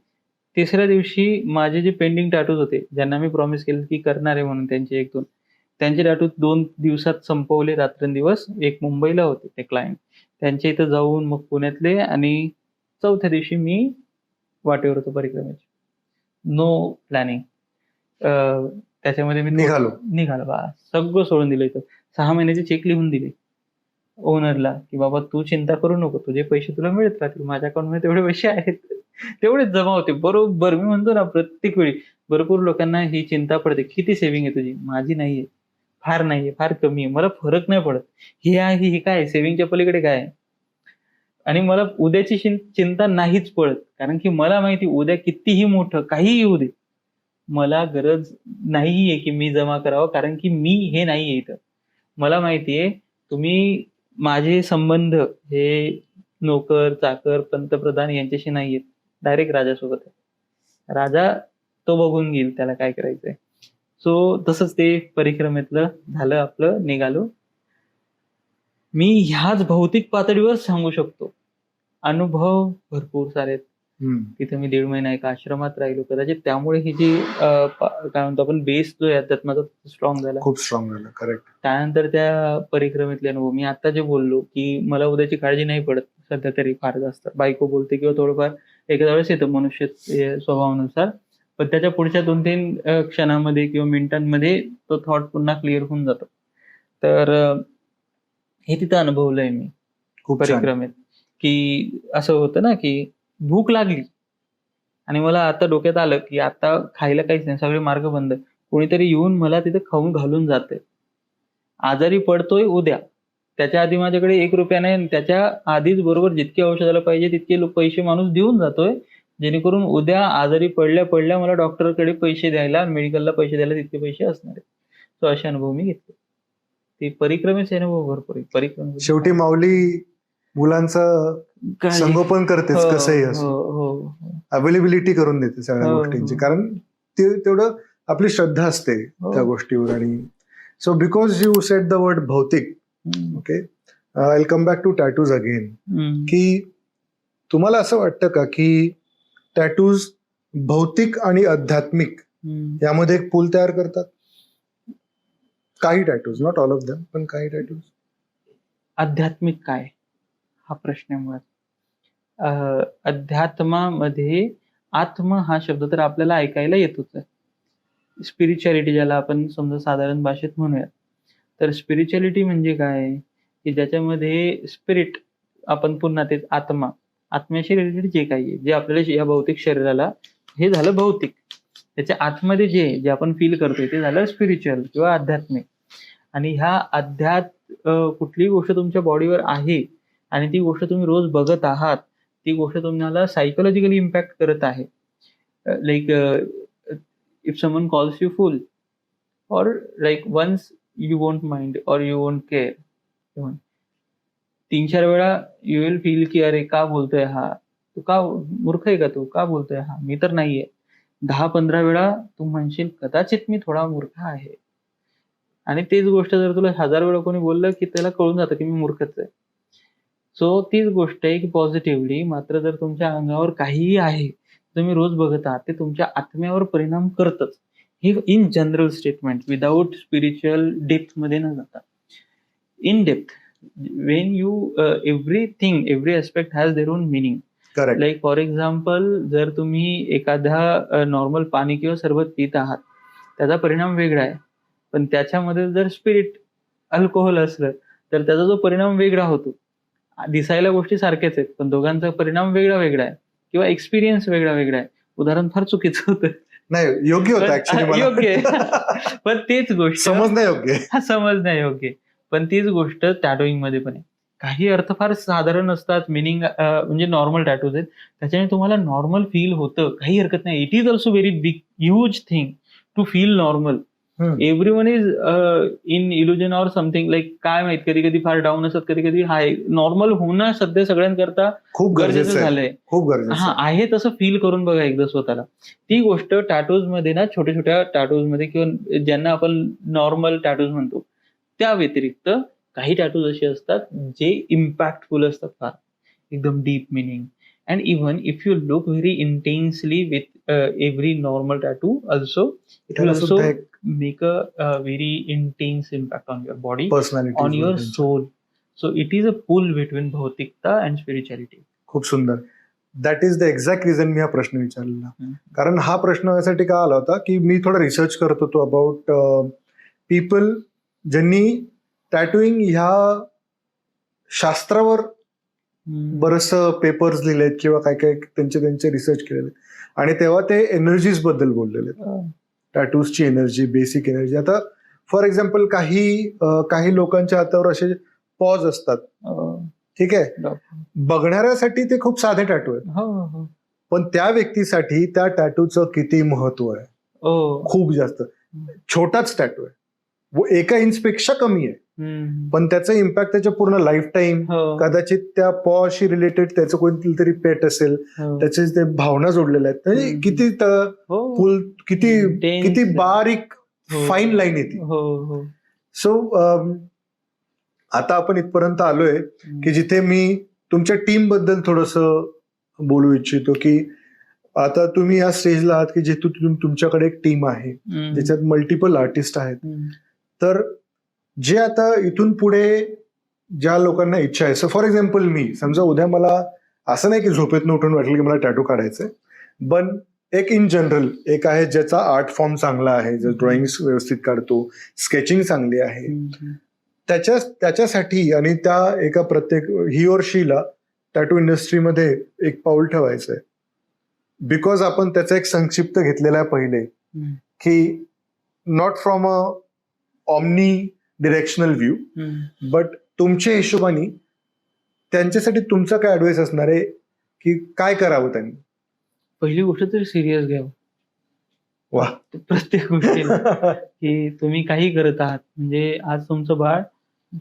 Speaker 1: तिसऱ्या दिवशी माझे जे पेंडिंग टॅटूज होते, ज्यांना मी प्रॉमिस केलं की करणार आहे म्हणून त्यांचे 1-2, त्यांचे टॅटू 2 दिवसात संपवले रात्रंदिवस. एक मुंबईला होते ते क्लायंट, त्यांच्या इथं जाऊन मग पुण्यातले. आणि 4थ्या दिवशी मी वाटेवर होतो परिक्रमेची. No planning. त्याच्यामध्ये मी निघालो बा, सगळं सोडून दिलं. इथं 6 महिन्याचे चेक लिहून दिले ओनरला की बाबा तू चिंता करू नको, तुझे पैसे तुला मिळत राहतील. माझ्या अकाउंटमध्ये तेवढे पैसे आहेत, तेवढेच जमा होते. बरोबर, मी म्हणतो ना प्रत्येक वेळी भरपूर लोकांना ही चिंता पडते, किती सेव्हिंग आहे तुझी? माझी नाहीये, फार नाहीये, फार कमी आहे. मला फरक नाही पडत. हे आहे, हे काय सेव्हिंगच्या पलीकडे काय आहे. आणि मला उद्याची चिंता नाहीच पडत, कारण की मला माहिती उद्या कितीही मोठं काहीही येऊ दे, मला गरज नाहीये की मी जमा करावं, कारण की मी हे नाहीये इथं. मला माहितीये तुम्ही माझे संबंध हे नोकर, चाकर, पंतप्रधान यांच्याशी नाहीयेत, डायरेक्ट राजासोबत आहे. राजा तो बघून घेईल त्याला काय करायचंय. सो तसंच ते परिक्रमेतलं झालं आपलं, निघालो. मी ह्याच भौतिक पातळीवर सांगू शकतो, अनुभव भरपूर सारे आहेत. तिथे मी 1.5 महिना एका आश्रमात राहिलो. कदाचित त्यामुळे ही जी काय म्हणतो आपण बेस जो आहे अध्यात्माचा स्ट्रॉंग झाला, खूप स्ट्रॉंग झाला. करेक्ट. त्यानंतर त्या परिक्रमेतले अनुभव, मी आता जे बोललो की मला उद्याची काळजी नाही पडत सध्या तरी फार जास्त. बायको बोलते किंवा थोडंफार एखाद्या वेळेस येतं मनुष्य स्वभावानुसार, पण त्याच्या पुढच्या 2-3 क्षणामध्ये किंवा मिनिटांमध्ये तो थॉट पुन्हा क्लिअर होऊन जातो. तर हे तिथं अनुभवलंय मी खूप परिक्रमेत. की असं होतं ना की भूक लागली आणि मला आता डोक्यात आलं की आता खायला काहीच नाही, सगळे मार्ग बंद. कोणीतरी येऊन मला तिथे खाऊन घालून जाते. आजारी पडतोय उद्या, त्याच्या आधी माझ्याकडे 1 रुपया नाही, आणि त्याच्या आधीच बरोबर जितके औषधाला पाहिजे तितके पैसे माणूस देऊन जातोय, जेणेकरून उद्या आजारी पडल्या मला डॉक्टरकडे पैसे द्यायला, मेडिकलला पैसे द्यायला तितके पैसे असणार आहेत. सो असे अनुभव मी घेतले. ते परिक्रमेचे अनुभव भरपूर आहे. परिक्रमे
Speaker 2: शेवटी माऊली मुलांचं संगोपन करतेच, कसंही असो, अवेलेबिलिटी करून देते सगळ्या गोष्टींची, कारण ते तेवढं आपली श्रद्धा असते त्या गोष्टीवर. आणि so because you said the word भौतिक, okay, I will come back to tattoos again. की तुम्हाला असं वाटतं का की टॅटूज भौतिक आणि आध्यात्मिक यामध्ये एक पूल तयार करतात? काही tattoos, not all of them, पण काही टॅटूज.
Speaker 1: आध्यात्मिक काय हा प्रश्न आहे मुळात. अध्यात्मामध्ये आत्मा हा शब्द तर आपल्याला ऐकायला येतोच आहे. स्पिरिच्युअलिटी ज्याला आपण समजा साधारण भाषेत म्हणूयात, तर स्पिरिच्युअलिटी म्हणजे काय की ज्याच्यामध्ये स्पिरिट, आपण पुन्हा तेच आत्म्याशी रिलेटेड जे काही आहे, जे आपल्याला या भौतिक शरीराला, हे झालं भौतिक. त्याच्या आतमध्ये जे आपण फील करतोय ते झालं स्पिरिच्युअल किंवा आध्यात्मिक. आणि ह्या कुठलीही गोष्ट तुमच्या बॉडीवर आहे आणि ती गोष्ट तुम्ही रोज बघत आहात, ती गोष्ट तुम्हाला सायकोलॉजिकली इम्पॅक्ट करत आहे. Like if someone calls you full or like once you won't mind or you won't care. 3-4 वेळा यू विल फील की अरे का बोलतोय हा? तू का मूर्ख आहे का तू? का बोलतोय हा? मी तर नाहीये. 10-15 वेळा तू म्हणशील कदाचित मी थोडा मूर्ख आहे. आणि तेच गोष्ट जर तुला 1000 वेळा कोणी बोललं की त्याला कळून जातं की मी मूर्खच आहे. सो तीच गोष्ट आहे की पॉझिटिव्हली मात्र जर तुमच्या अंगावर काहीही आहे, तुम्ही रोज बघत आहात, ते तुमच्या आत्म्यावर परिणाम करतच. हे in general statement without spiritual डेप्थमध्ये न जाता. In depth when you everything every aspect has their own meaning.
Speaker 2: Correct.
Speaker 1: Like for example जर तुम्ही एखादा नॉर्मल पाणी किंवा सरबत पित आहात, त्याचा परिणाम वेगळा आहे. पण त्याच्यामध्ये जर स्पिरिट अल्कोहोल असलं तर त्याचा जो परिणाम वेगळा होतो. दिसायला गोष्टी सारख्याच आहेत पण दोघांचा परिणाम वेगळा वेगळा आहे किंवा एक्सपिरियन्स वेगळा वेगळा आहे. उदाहरण फार चुकीचं होतं.
Speaker 2: नाही, योग्य होतं ऍक्च्युली.
Speaker 1: योग्य पण तेच गोष्ट
Speaker 2: समज नाही योग्य.
Speaker 1: समज नाही योग्य. पण तीच गोष्ट टॅटोईंग मध्ये पण आहे. काही अर्थ फार साधारण असतात, मिनिंग म्हणजे नॉर्मल टॅटूज आहेत, त्याच्याने तुम्हाला नॉर्मल फील होतं, काही हरकत नाही. It is also very big huge thing to feel normal. Everyone is in illusion or something like काय माहित, कधी कधी फार डाऊन असतात, कधी कधी हाय. नॉर्मल होणं सध्या सगळ्यांकरता
Speaker 2: खूप
Speaker 1: गरजेचं झालंय.
Speaker 2: खूप गरजेचं.
Speaker 1: हा आहे तसं फील करून बघा एकदा स्वतःला. ती गोष्ट टॅटूज मध्ये ना, छोट्या छोट्या टॅटूज मध्ये किंवा ज्यांना आपण नॉर्मल टॅटूज म्हणतो त्या व्यतिरिक्त काही टॅटूज असे असतात जे इम्पॅक्टफुल असतात, फार एकदम deep meaning. And even if you look very intensely with every normal tattoo also it will also make a very intense impact on your body,
Speaker 2: personality,
Speaker 1: on your soul. So it is a pull between भौतिकता and spirituality.
Speaker 2: खूप सुंदर. That is the exact reason मी हा प्रश्न विचारलेला. कारण हा प्रश्न यासाठी का आला होता की मी थोडा रिसर्च करत होतो अबाउट पीपल ज्यांनी टॅटूइंग ह्या शास्त्रावर बरंच पेपर्स लिहिलेत किंवा काय काय त्यांचे रिसर्च केलेले आणि तेव्हा ते एनर्जीज बद्दल बोललेले. टॅटूजची एनर्जी, बेसिक एनर्जी. आता फॉर एक्झाम्पल काही लोकांच्या हातावर असे पॉज असतात, ठीक आहे, बघणाऱ्यासाठी ते खूप साधे टॅटू आहेत, पण त्या व्यक्तीसाठी त्या टॅटूचं किती महत्व आहे, खूप जास्त. छोटाच टॅटू आहे, वो 1 इंचपेक्षा कमी आहे, पण त्याचा इम्पॅक्ट त्याच्या पूर्ण लाईफ टाईम. कदाचित त्या पॉशी रिलेटेड त्याचं कोणती तरी पेट असेल, त्याचे ते भावना जोडलेल्या आहेत. किती किती बारीक फाईन लाईन येते. सो आता आपण इथपर्यंत आलोय की जिथे मी तुमच्या टीम बद्दल थोडस बोलू इच्छितो की आता तुम्ही या स्टेजला आहात की जिथून तुमच्याकडे एक टीम आहे ज्याच्यात मल्टिपल आर्टिस्ट आहेत. तर जे आता इथून पुढे ज्या लोकांना इच्छा आहे, सो फॉर एक्झाम्पल मी समजा उद्या मला असं नाही की झोपेतून उठून वाटलं की मला टॅटू काढायचंय, पण एक इन जनरल एक आहे ज्याचा आर्ट फॉर्म चांगला आहे, जो ड्रॉइंग व्यवस्थित काढतो, स्केचिंग चांगली आहे, त्याच्यासाठी आणि त्या एका प्रत्येक ही और शीला टॅटू इंडस्ट्रीमध्ये एक पाऊल ठेवायचंय. बिकॉज आपण त्याचा एक संक्षिप्त घेतलेला आहे पहिले की not from a omni directional view, but तुमच्या हिशोबाने त्यांच्यासाठी तुमचा काय ऍडवाइस असणार आहे की काय करावं त्यांनी?
Speaker 1: पहिली गोष्ट तरी सिरियस घ्यावं.
Speaker 2: वा.
Speaker 1: प्रत्येक गोष्टीला की तुम्ही काही करत आहात, म्हणजे आज तुमचं बाळ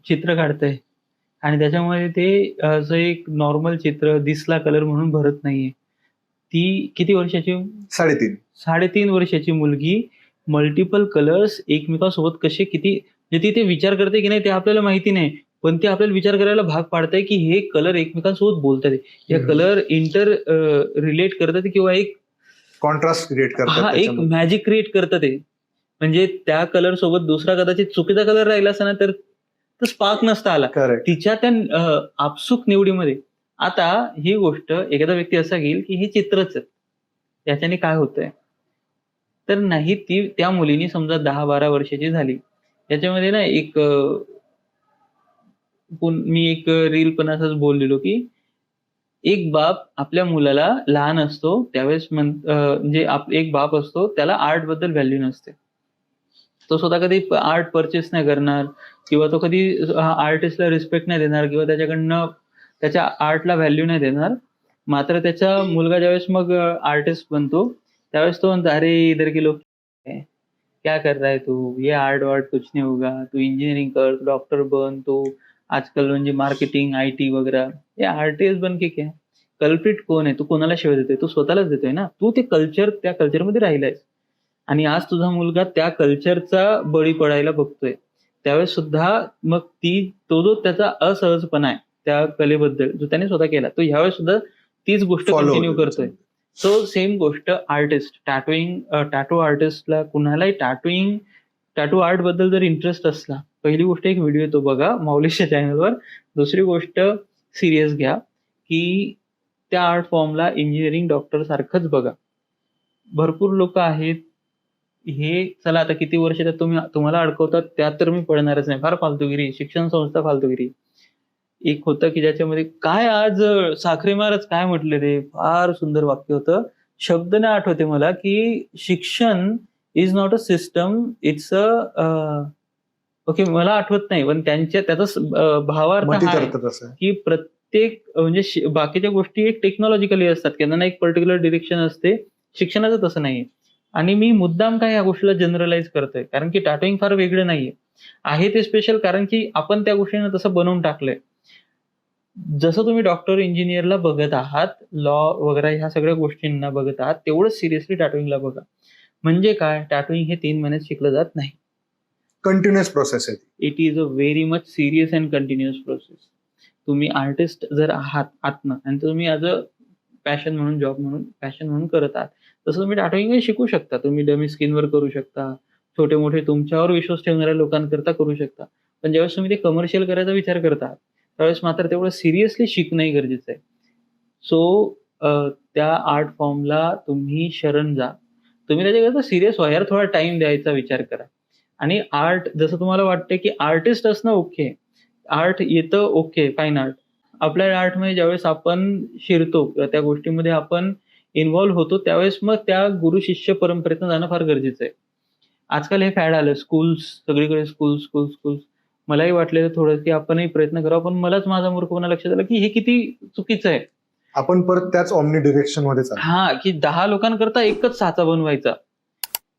Speaker 1: चित्र काढतंय आणि त्याच्यामध्ये ते असं एक नॉर्मल चित्र दिसला कलर म्हणून भरत नाहीये. ती किती वर्षाची? 3.5 वर्षाची मुलगी मल्टिपल कलर्स एकमेकांसोबत कसे किती म्हणजे ती ते विचार करते की नाही ते आपल्याला माहिती नाही, पण ते आपल्याला विचार करायला भाग पाडतंय की हे कलर एकमेकांसोबत बोलतात, या कलर इंटर रिलेट करतात किंवा एक
Speaker 2: कॉन्ट्रास्ट क्रिएट करतात,
Speaker 1: हा एक मॅजिक क्रिएट करतात ते. म्हणजे त्या कलर सोबत दुसरा कदाचित चुकीचा कलर राहिला असता ना तर स्पार्क नसता आला तिच्या त्या आपसुक निवडीमध्ये. आता ही गोष्ट एखादा व्यक्ती असा घेईल की हे चित्रच आहे, याच्याने काय होतंय, तर नाही. ती त्या मुलीनी समजा 10-12 वर्षाची झाली, याच्यामध्ये ना एक मी एक रील पण असंच बोललेलो की एक बाप आपल्या मुलाला लहान असतो त्यावेळेस म्हणजे एक बाप असतो त्याला आर्ट बद्दल व्हॅल्यू नसते, तो स्वतः कधी आर्ट परचेस नाही करणार किंवा तो कधी आर्टिस्टला रिस्पेक्ट नाही देणार किंवा त्याच्याकडनं त्याच्या आर्टला व्हॅल्यू नाही देणार. मात्र त्याचा मुलगा ज्यावेळेस मग आर्टिस्ट बनतो त्यावेळेस तो म्हणतो, अरे इधर के लोग क्या कर रहा है तू, ये आर्ट वार्ट कुछ नहीं होगा, तू इंजिनिअरिंग कर, तू डॉक्टर बन, तो आजकाल म्हणजे मार्केटिंग IT वगैरे, ये आर्टिस्ट बन के क्या. कल्प्रिट कोण आहे, तू कोणाला शिवाय देतोय, तू स्वतःलाच देतोय ना. तू ते कल्चर त्या कल्चरमध्ये राहिलायस आणि आज तुझा मुलगा त्या कल्चरचा बळी पडायला बघतोय. त्यावेळेस सुद्धा मग तो जो त्याचा असहजपणा आहे त्या कलेबद्दल जो त्याने स्वतः केला, तो ह्यावेळेस सुद्धा तीच गोष्ट कंटिन्यू करतोय. सो सेम गोष्ट आर्टिस्ट, टॅटू आर्टिस्टला कुणालाही टॅटू आर्ट बद्दल जर इंटरेस्ट असला, पहिली गोष्ट एक व्हिडिओ तो बघा माऊलीच्या चॅनलवर. दुसरी गोष्ट सिरियस घ्या की त्या आर्ट फॉर्मला इंजिनिअरिंग डॉक्टर सारखंच बघा. भरपूर लोक आहेत हे, चला आता किती वर्ष त्यात तुम्हाला अडकवतात त्यात तर मी पडणारच नाही, फार फालतूगिरी, शिक्षण संस्था फालतूगिरी. एक होतं की ज्याच्यामध्ये काय आज साखरे महाराज काय म्हटले रे, फार सुंदर वाक्य होतं, शब्द नाही आठवते मला, की शिक्षण is not a system, it's a okay मला आठवत नाही पण त्याचा भावार्थ
Speaker 2: मती
Speaker 1: हा आहे
Speaker 2: करतात असं.
Speaker 1: की प्रत्येक म्हणजे बाकीच्या गोष्टी एक टेक्नॉलॉजिकली असतात की त्यांना एक पर्टिक्युलर डिरेक्शन असते, शिक्षणाचं तसं नाहीये. आणि मी मुद्दाम काय या गोष्टीला जनरलाइज करतोय कारण की टॅटूइंग फार वेगळं नाहीये, आहे ते स्पेशल कारण की आपण त्या गोष्टींना तसं बनवून टाकलंय. जसं तुम्ही डॉक्टर इंजिनियरला बघत आहात, लॉ वगैरे ह्या सगळ्या गोष्टींना बघत आहात, तेवढंच सिरियसली टॅटूइंगला बघा. म्हणजे काय, टॅटूइंग हे 3 महिन्यात शिकलं जात नाही.
Speaker 2: कंटिन्युअस प्रोसेस आहे.
Speaker 1: It is a very much serious and continuous process. तुम्ही आर्टिस्ट जर आहात आतनं आणि तुम्ही ॲज अ पॅशन म्हणून, जॉब म्हणून, पॅशन म्हणून करत आहात, तसं तुम्ही टॅटूइंग शिकू शकता. तुम्ही डमी स्किनवर करू शकता, छोटे मोठे तुमच्यावर विश्वास ठेवणाऱ्या लोकांकरता करू शकता. पण ज्यावेळेस तुम्ही ते कमर्शियल करायचा विचार करता त्यावेळेस मात्र तेवढं सिरियसली शिकणंही गरजेचं आहे. सो त्या आर्ट फॉर्मला तुम्ही शरण जा. तुम्ही त्याच्याकरता सिरियस व्हा, यार थोडा टाइम द्यायचा विचार करा. आणि आर्ट जसं तुम्हाला वाटतं की आर्टिस्ट असणं ओके, आर्ट येतं ओके, फाईन आर्ट. आपल्या आर्टमध्ये ज्यावेळेस आपण शिरतो किंवा त्या गोष्टीमध्ये आपण इन्व्हॉल्व्ह होतो त्यावेळेस मग त्या गुरु शिष्य परंपरेतून जाणं फार गरजेचं आहे. आजकाल हे फॅड आलं, स्कूल्स सगळीकडे, स्कूल्स. मलाही वाटलेलं थोडं की आपणही प्रयत्न करावा, पण मलाच माझा मूर्खपणा लक्षात आलं की हे किती चुकीचं आहे.
Speaker 2: आपण परत त्याच ऑमनी डिरेक्शन मध्ये चालतो.
Speaker 1: हा, की 10 लोकांकरता एकच साचा बनवायचा,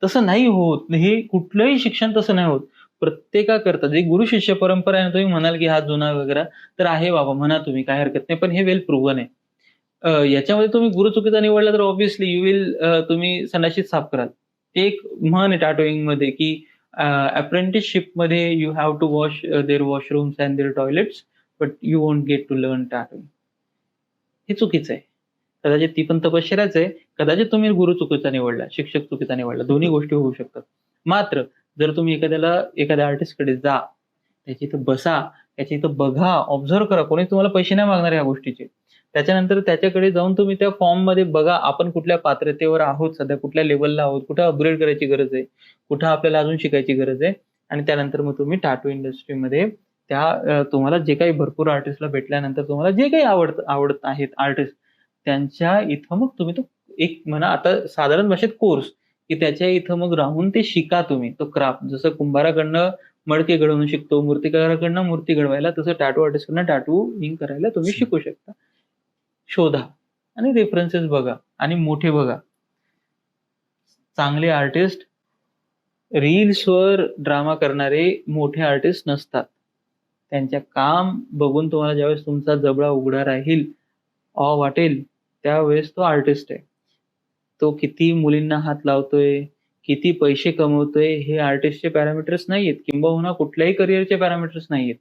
Speaker 1: तसं नाही होत. हे कुठलंही शिक्षण तसं नाही होत. प्रत्येकाकरता जे गुरु शिष्य परंपरा आहे ना, तुम्ही म्हणाल की हा जुना वगैरे तर आहे बाबा, म्हणा तुम्ही, काय हरकत नाही, पण हे वेल प्रूव्हन आहे. याच्यामध्ये तुम्ही गुरु चुकीचा निवडला तर ऑब्व्हियसली यू विल तुम्ही संडाशीच साफ कराल. ते एक म्हण आहे टॅटूइंग मध्ये की अप्रेंटिसशिप मध्ये you have to wash their washrooms and their toilets but you won't get to learn tattooing. हे चुकीचं आहे. कदाचित ती पण तपश्चर्याच आहे, कदाचित तुम्ही गुरु चुकीचा निवडला, शिक्षक चुकीचा निवडला, दोन्ही गोष्टी होऊ शकतात. मात्र जर तुम्ही एखाद्या आर्टिस्टकडे जा, त्याच्या इथं बसा, त्याच्या इथं बघा, ऑब्झर्व्ह करा, कोणी तुम्हाला पैसे नाही मागणार या गोष्टीचे. त्याच्यानंतर त्याच्याकडे जाऊन तुम्ही त्या फॉर्ममध्ये बघा आपण कुठल्या पात्रतेवर आहोत, सध्या कुठल्या लेवलला आहोत, कुठं अपग्रेड करायची गरज आहे, कुठं आपल्याला अजून शिकायची गरज आहे. आणि त्यानंतर मग तुम्ही टॅटू इंडस्ट्रीमध्ये तुम्हाला जे काही भरपूर आर्टिस्टला भेटल्यानंतर तुम्हाला जे काही आवडत आहेत आर्टिस्ट, त्यांच्या इथं मग तुम्ही तो एक म्हणा आता साधारण भाषेत कोर्स, की त्याच्या इथं मग राहून ते शिका तुम्ही तो क्राफ्ट. जसं कुंभाराकडनं मडके घडवून शिकतो, मूर्तिकाराकडनं मूर्ती घडवायला, तसं टॅटू आर्टिस्टकडनं टॅटूइंग करायला तुम्ही शिकू शकता. शोधा आणि रेफरन्सेस बघा आणि मोठे बघा. चांगले आर्टिस्ट रील्सवर ड्रामा करणारे मोठे आर्टिस्ट नसतात. त्यांच्या काम बघून तुम्हाला ज्यावेळेस तुमचा जबडा उघडा राहील, वाटेल, त्यावेळेस तो आर्टिस्ट आहे. तो किती मुलींना हात लावतोय, किती पैसे कमवतोय, हे आर्टिस्टचे पॅरामीटर्स नाहीयेत, किंबहुना कुठल्याही करिअरचे पॅरामीटर्स नाहीयेत.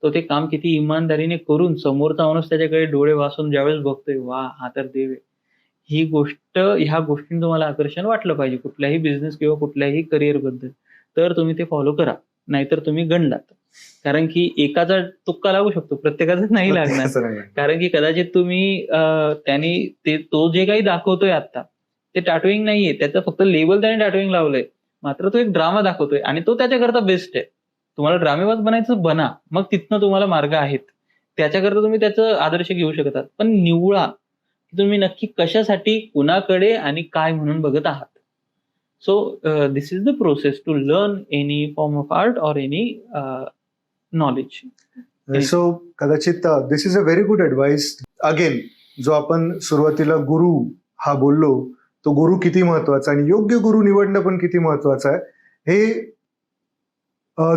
Speaker 1: तो ते काम किती इमानदारीने करून समोरचा माणूस त्याच्याकडे डोळे वासून ज्यावेळेस बघतोय, वा हा तर देव आहे. ह्या गोष्टींना तुम्हाला आकर्षण वाटलं पाहिजे कुठल्याही बिझनेस किंवा कुठल्याही करिअर बद्दल, तर तुम्ही ते फॉलो करा, नाहीतर तुम्ही गणलात. कारण की एकाचा तुक्का लागू शकतो, प्रत्येकाचा नाही लागणार. कारण की कदाचित तुम्ही त्यांनी तो जे काही दाखवतोय आता ते टॅटूइंग नाहीये, त्याचं फक्त लेबल त्याने टॅटूइंग लावलंय, मात्र तो एक ड्रामा दाखवतोय आणि तो त्याच्याकरता बेस्ट आहे. तुम्हाला ड्रामेबाज बनायचं बना, मग तिथनं तुम्हाला मार्ग आहेत, त्याच्याकरता तुम्ही त्याचं आदर्श घेऊ शकतात. पण निवळा की तुम्ही नक्की कशासाठी, कुणाकडे आणि काय म्हणून बघत आहात. So this is the process to learn any form of art or any knowledge.
Speaker 2: So कदाचित this is a very good advice. Again, जो आपण सुरुवातीला गुरु हा बोललो, तो गुरु किती महत्वाचा आणि योग्य गुरु निवडणं पण किती महत्वाचं आहे हे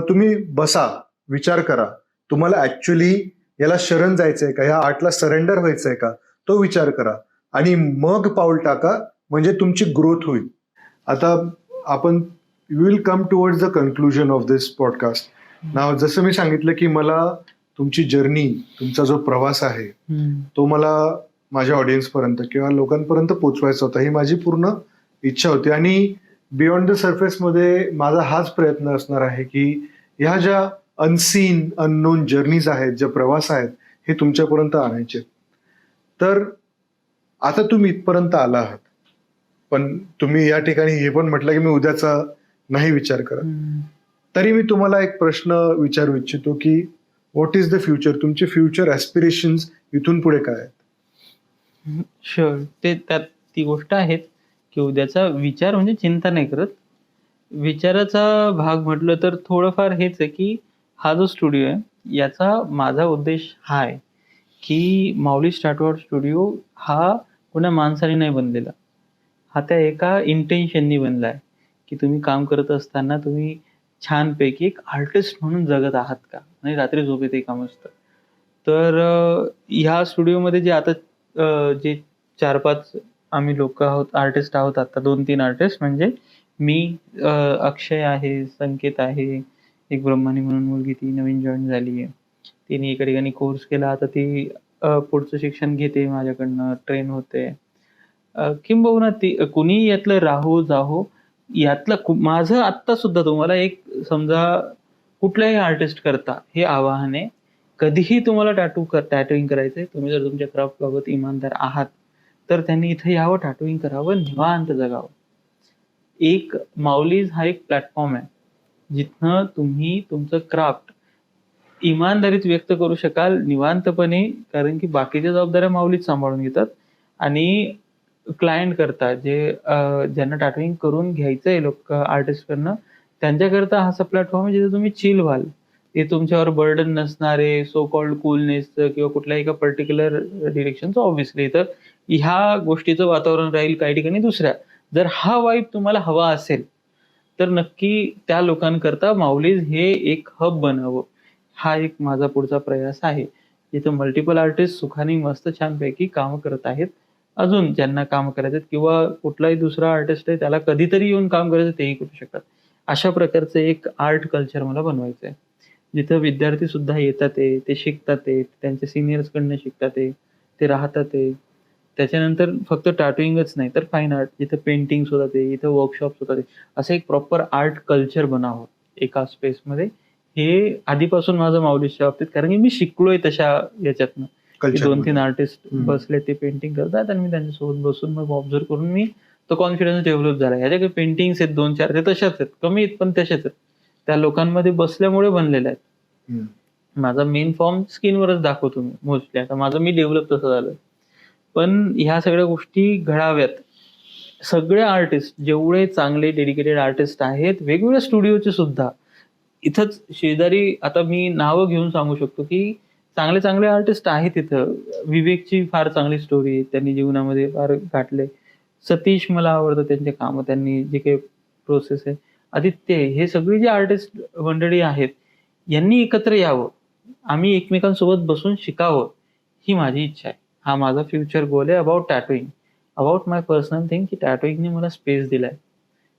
Speaker 2: तुम्ही बसा, विचार करा. तुम्हाला ऍक्च्युली याला शरण जायचंय का, ह्या आर्टला सरेंडर व्हायचंय का, तो विचार करा आणि मग पाऊल टाका, म्हणजे तुमची ग्रोथ होईल. आता आपण will come towards the conclusion of this podcast. नाव जसं मी सांगितलं की मला तुमची जर्नी, तुमचा जो प्रवास आहे तो मला माझ्या ऑडियन्सपर्यंत किंवा लोकांपर्यंत पोचवायचा होता. ही माझी पूर्ण इच्छा होती आणि बियॉन्ड द सरफेसमध्ये माझा हाच प्रयत्न असणार आहे की ह्या ज्या अनसीन अननोन जर्नीज आहेत, ज्या प्रवास आहेत, हे तुमच्यापर्यंत आणायचे. तर आता तुम्ही इथपर्यंत आला आहात, पण तुम्ही या ठिकाणी हे पण म्हटलं की मी उद्याचा नाही विचार करत. तरी मी तुम्हाला एक प्रश्न विचारू इच्छितो की व्हॉट इज द फ्युचर? तुमचे फ्युचर ॲस्पिरेशन्स इथून पुढे काय आहेत?
Speaker 1: शुअर, ते त्यात ती गोष्ट आहे की उद्याचा विचार म्हणजे चिंता नाही करत. विचाराचा भाग म्हटलं तर थोडंफार हेच आहे की हा जो स्टुडिओ आहे याचा माझा उद्देश हा आहे की माऊली स्टार्टवर्ड स्टुडिओ हा कोणा माणसाने नाही बनलेला, हा त्या एका इंटेन्शननी बनला आहे की तुम्ही काम करत असताना तुम्ही छानपैकी एक आर्टिस्ट म्हणून जगत आहात का, आणि रात्री झोपेतही काम असतं. तर ह्या स्टुडिओमध्ये जे आता जे 4-5 आम्ही लोक आहोत, आर्टिस्ट आहोत आता, 2-3 आर्टिस्ट म्हणजे मी, अक्षय आहे, संकेत आहे, एक ब्रह्मानी म्हणून मुलगी ती नवीन जॉईन झाली आहे. तिने एका ठिकाणी कोर्स केला, आता ती पुढचं शिक्षण घेते माझ्याकडनं, ट्रेन होते. किंबहुना ती कुणी यातलं राहो जाहो, यातलं माझं आत्ता सुद्धा तुम्हाला एक समजा कुठल्याही आर्टिस्ट करता हे आवाहन आहे. कधीही तुम्हाला टॅटूइंग करायचंय, तुम्ही जर तुमच्या क्राफ्ट बाबत इमानदार आहात तर त्यांनी इथे यावं, टॅटूइंग करावं, निवांत जगावं. एक माऊलीज हा एक प्लॅटफॉर्म आहे जिथनं तुम्ही तुमचं क्राफ्ट इमानदारीत व्यक्त करू शकाल निवांतपणे, कारण की बाकीच्या जबाबदाऱ्या माऊलीच सांभाळून घेतात. आणि क्लायंट करता जे ज्यांना टॅटूइंग करून घ्यायचंय लोक आर्टिस्टकडनं, त्यांच्याकरता हा असा प्लॅटफॉर्म आहे जिथे तुम्ही चिल व्हाल. ते तुमच्यावर बर्डन नसणारे, सो कॉल्ड कूलनेसचं किंवा कुठल्याही एका पर्टिक्युलर डिरेक्शनचं. ऑब्व्हियसली तर ह्या गोष्टीचं वातावरण राहील काही ठिकाणी दुसऱ्या. जर हा वाईब तुम्हाला हवा असेल तर नक्की त्या लोकांकरता माऊलीज हे एक हब बनावं, हा एक माझा पुढचा प्रयास आहे. जिथं मल्टिपल आर्टिस्ट सुखाने मस्त छानपैकी कामं करत आहेत. अजून ज्यांना काम करायचं किंवा कुठलाही दुसरा आर्टिस्ट आहे त्याला कधीतरी येऊन काम करायचं तेही करू शकतात. अशा प्रकारचं एक आर्ट कल्चर मला बनवायचं आहे. जिथं विद्यार्थी सुद्धा येतात, ते शिकतात, त्यांच्या सिनियर्सकडनं शिकतात, ते राहतात. त्याच्यानंतर फक्त टॅटूइंगच नाही तर फाईन आर्ट, जिथं पेंटिंग्स होतात, इथं वर्कशॉप्स होतात, असं एक प्रॉपर आर्ट कल्चर बनावं एका स्पेसमध्ये. हे आधीपासून माझं माऊलीच्या बाबतीत, कारण की मी शिकलोय तशा याच्यातनं. 2-3 आर्टिस्ट बसले, ते पेंटिंग करतात आणि मी त्यांच्यासोबत बसून मग ऑब्झर्व करून मी तो कॉन्फिडन्स डेव्हलप झाला. ह्याच्या काही पेंटिंग्स आहेत 2-4, ते तशाच आहेत, कमी आहेत पण तशाच आहेत. त्या लोकांमध्ये बसल्यामुळे बनलेल्या आहेत. माझा मेन फॉर्म स्किनवरच दाखवतो मी मोस्टली. आता माझं मी डेव्हलप तसं झालं. पण ह्या सगळ्या गोष्टी घडाव्यात. सगळे आर्टिस्ट, जेवढे चांगले डेडिकेटेड आर्टिस्ट आहेत वेगवेगळ्या स्टुडिओचे सुद्धा, इथंच शेजारी आता मी नावं घेऊन सांगू शकतो की चांगले चांगले आर्टिस्ट आहेत इथं. विवेकची फार चांगली स्टोरी आहे, त्यांनी जीवनामध्ये फार गाठले. सतीश मला आवडतं त्यांचे कामं, त्यांनी जे काही प्रोसेस आहे. आदित्य, हे सगळी जी आर्टिस्ट मंडळी आहेत यांनी एकत्र यावं, आम्ही एकमेकांसोबत बसून शिकावं, ही माझी इच्छा आहे. हा माझा फ्युचर गोल आहे about tattooing, about my personal thing, की टॅटूइंगने मला स्पेस दिलाय.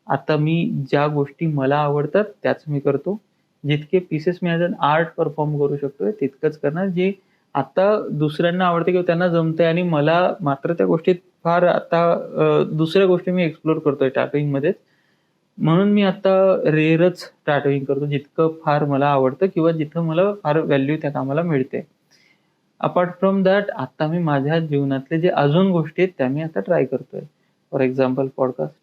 Speaker 1: आता मी ज्या गोष्टी मला आवडतात त्याच मी करतो. जितके पीसेस मी ॲज अन आर्ट परफॉर्म करू शकतोय तितकंच करणार. जे आता दुसऱ्यांना आवडते किंवा त्यांना जमतंय आणि मला मात्र त्या गोष्टीत फार आता दुसऱ्या गोष्टी मी एक्सप्लोर करतोय टॅटूइंगमध्येच. म्हणून मी आता रेअरच टॅटूइंग करतो, जितकं फार मला आवडतं किंवा जिथं मला फार व्हॅल्यू त्या कामाला मिळते. अपार्ट फ्रॉम दॅट आता मी माझ्या जीवनातले जे अजून गोष्टी आहेत त्या मी आता ट्राय करतोय. For example podcast.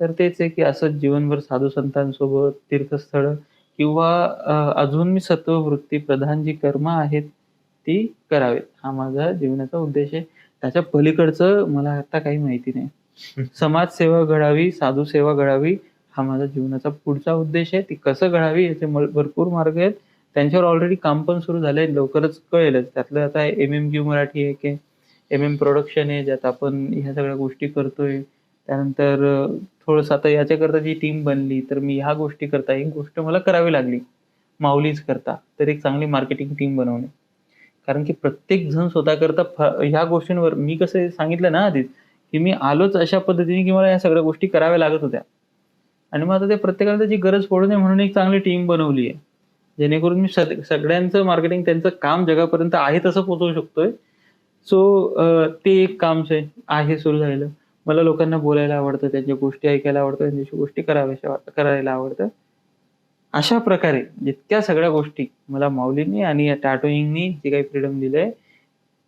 Speaker 1: तर तेच आहे की असंच जीवनभर साधू संतांसोबत तीर्थस्थळं किंवा अजून मी सत्ववृत्ती प्रधान जी कर्म आहेत ती करावेत, हा माझा जीवनाचा उद्देश आहे. त्याच्या पलीकडचं मला आता काही माहिती नाही. समाजसेवा घडावी, साधू सेवा घडावी, हा माझा जीवनाचा पुढचा उद्देश आहे. ती कसं घडावी याचे भरपूर मार्ग आहेत. त्यांच्यावर ऑलरेडी काम पण सुरू झालंय, लवकरच कळेलच. त्यातलं आता MMQ मराठी आहे की MM प्रोडक्शन आहे, ज्यात आपण ह्या सगळ्या गोष्टी करतोय. त्यानंतर थोडंसं आता याच्याकरता जी टीम बनली, तर मी ह्या गोष्टी करता, ही गोष्ट मला करावी लागली माऊलीच करता, तर एक चांगली मार्केटिंग टीम बनवणे. कारण की प्रत्येक जण स्वतःकरता ह्या गोष्टींवर, मी कसं सांगितलं ना आधीच, की मी आलोच अशा पद्धतीने की मला या सगळ्या गोष्टी कराव्या लागत होत्या. आणि मग आता ते प्रत्येकाला त्याची गरज पडू नये म्हणून एक चांगली टीम बनवली आहे. जेणेकरून मी सगळ्यांचं मार्केटिंग, त्यांचं काम जगापर्यंत आहे तसं पोहोचवू शकतोय. सो ते एक काम आहे सुरू झालेलं. मला लोकांना बोलायला आवडतं, त्यांच्या गोष्टी ऐकायला आवडतं, त्यांच्याशी गोष्टी करायला आवडतं. अशा प्रकारे जितक्या सगळ्या गोष्टी मला माऊलींनी आणि या टॅटूइंगनी जे काही फ्रीडम दिलंय,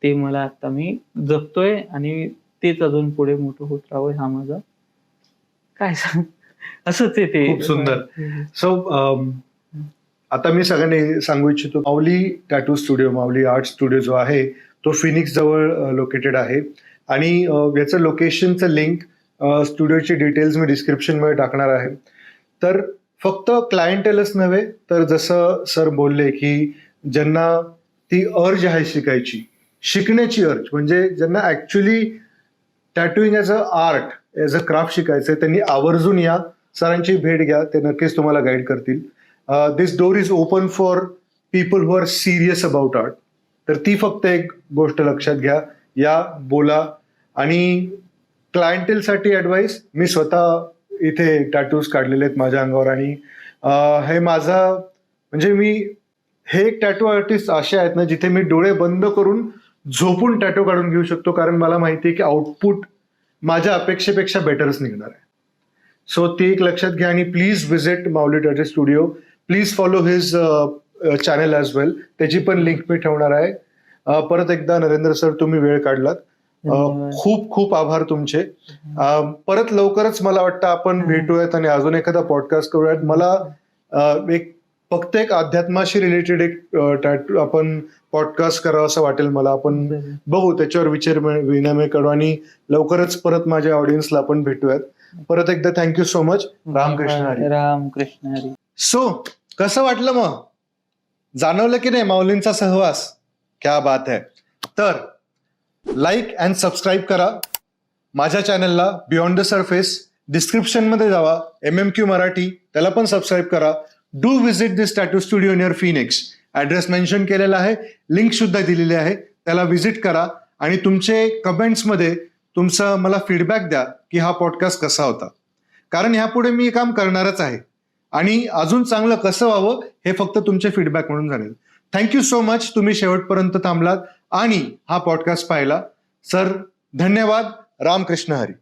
Speaker 1: ते मला आता मी जगतोय आणि तेच अजून पुढे मोठं होत राहावं, हा माझा काय सांग असंच आहे ते.
Speaker 2: खूप सुंदर. सो आता मी सगळ्यांनी सांगू इच्छितो, माऊली टॅटू स्टुडिओ, माऊली आर्ट स्टुडिओ जो आहे तो फिनिक्स जवळ लोकेटेड आहे. आणि याचं लोकेशनचं लिंक, स्टुडिओची डिटेल्स मी डिस्क्रिप्शनमध्ये टाकणार आहे. तर फक्त क्लायंटेलच नव्हे, तर जसं सर बोलले की ज्यांना ती अर्ज आहे शिकण्याची अर्ज, म्हणजे ज्यांना actually tattooing as a art, as a craft शिकायचं, त्यांनी आवर्जून या सरांची भेट घ्या. ते नक्कीच तुम्हाला गाईड करतील. This door is open for people who are serious about art. तर ती फक्त एक गोष्ट लक्षात घ्या, या बोला. आणि क्लायंटेलसाठी ॲडवाईस, मी स्वतः इथे टॅटूज काढलेले आहेत माझ्या अंगावर. आणि हे माझा म्हणजे हे एक टॅटू आर्टिस्ट असे आहेत ना, जिथे मी डोळे बंद करून झोपून टॅटू काढून घेऊ शकतो, कारण मला माहिती आहे की आउटपुट माझ्या अपेक्षेपेक्षा बेटरच निघणार आहे. सो ती एक लक्षात घ्या. आणि please visit Mauli tattoo studio. Please follow his channel as well. त्याची पण लिंक मी ठेवणार आहे. परत एकदा नरेंद्र सर, तुम्ही वेळ काढलात, खूप खूप आभार तुमचे. परत लवकरच मला वाटतं आपण भेटूयात आणि अजून एखादा पॉडकास्ट करूयात. मला फक्त एक अध्यात्माशी रिलेटेड एक टॅटू आपण पॉडकास्ट करावं असं वाटेल मला. आपण बघू, त्याच्यावर विचार विनिमय करू आणि लवकरच परत माझ्या ऑडियन्सला आपण भेटूयात. परत एकदा thank you so much. Ramkrishna Hari.
Speaker 1: Ramkrishna Hari.
Speaker 2: So कसं वाटलं मग? जाणवलं की नाही माऊलींचा सहवास? क्या बात आहे. तर लाईक अँड सबस्क्राईब करा माझ्या चॅनलला, बियॉन्ड द सरफेस. डिस्क्रिप्शनमध्ये जावा, MMQ मराठी, त्याला पण सबस्क्राईब करा. Do visit this tattoo studio near Phoenix. Address mention केलेला आहे, लिंक सुद्धा दिलेली आहे, त्याला व्हिजिट करा. आणि तुमचे कमेंट्समध्ये तुमचं मला फीडबॅक द्या की हा पॉडकास्ट कसा होता, कारण ह्यापुढे मी काम करणारच आहे आणि अजून चांगलं कसं व्हावं हे फक्त तुमचे फीडबॅक म्हणून जाणेल. थँक्यू सो मच, तुम्ही शेवटपर्यंत थांबलात आणि हा पॉडकास्ट पाहिला. सर धन्यवाद. रामकृष्ण हरी.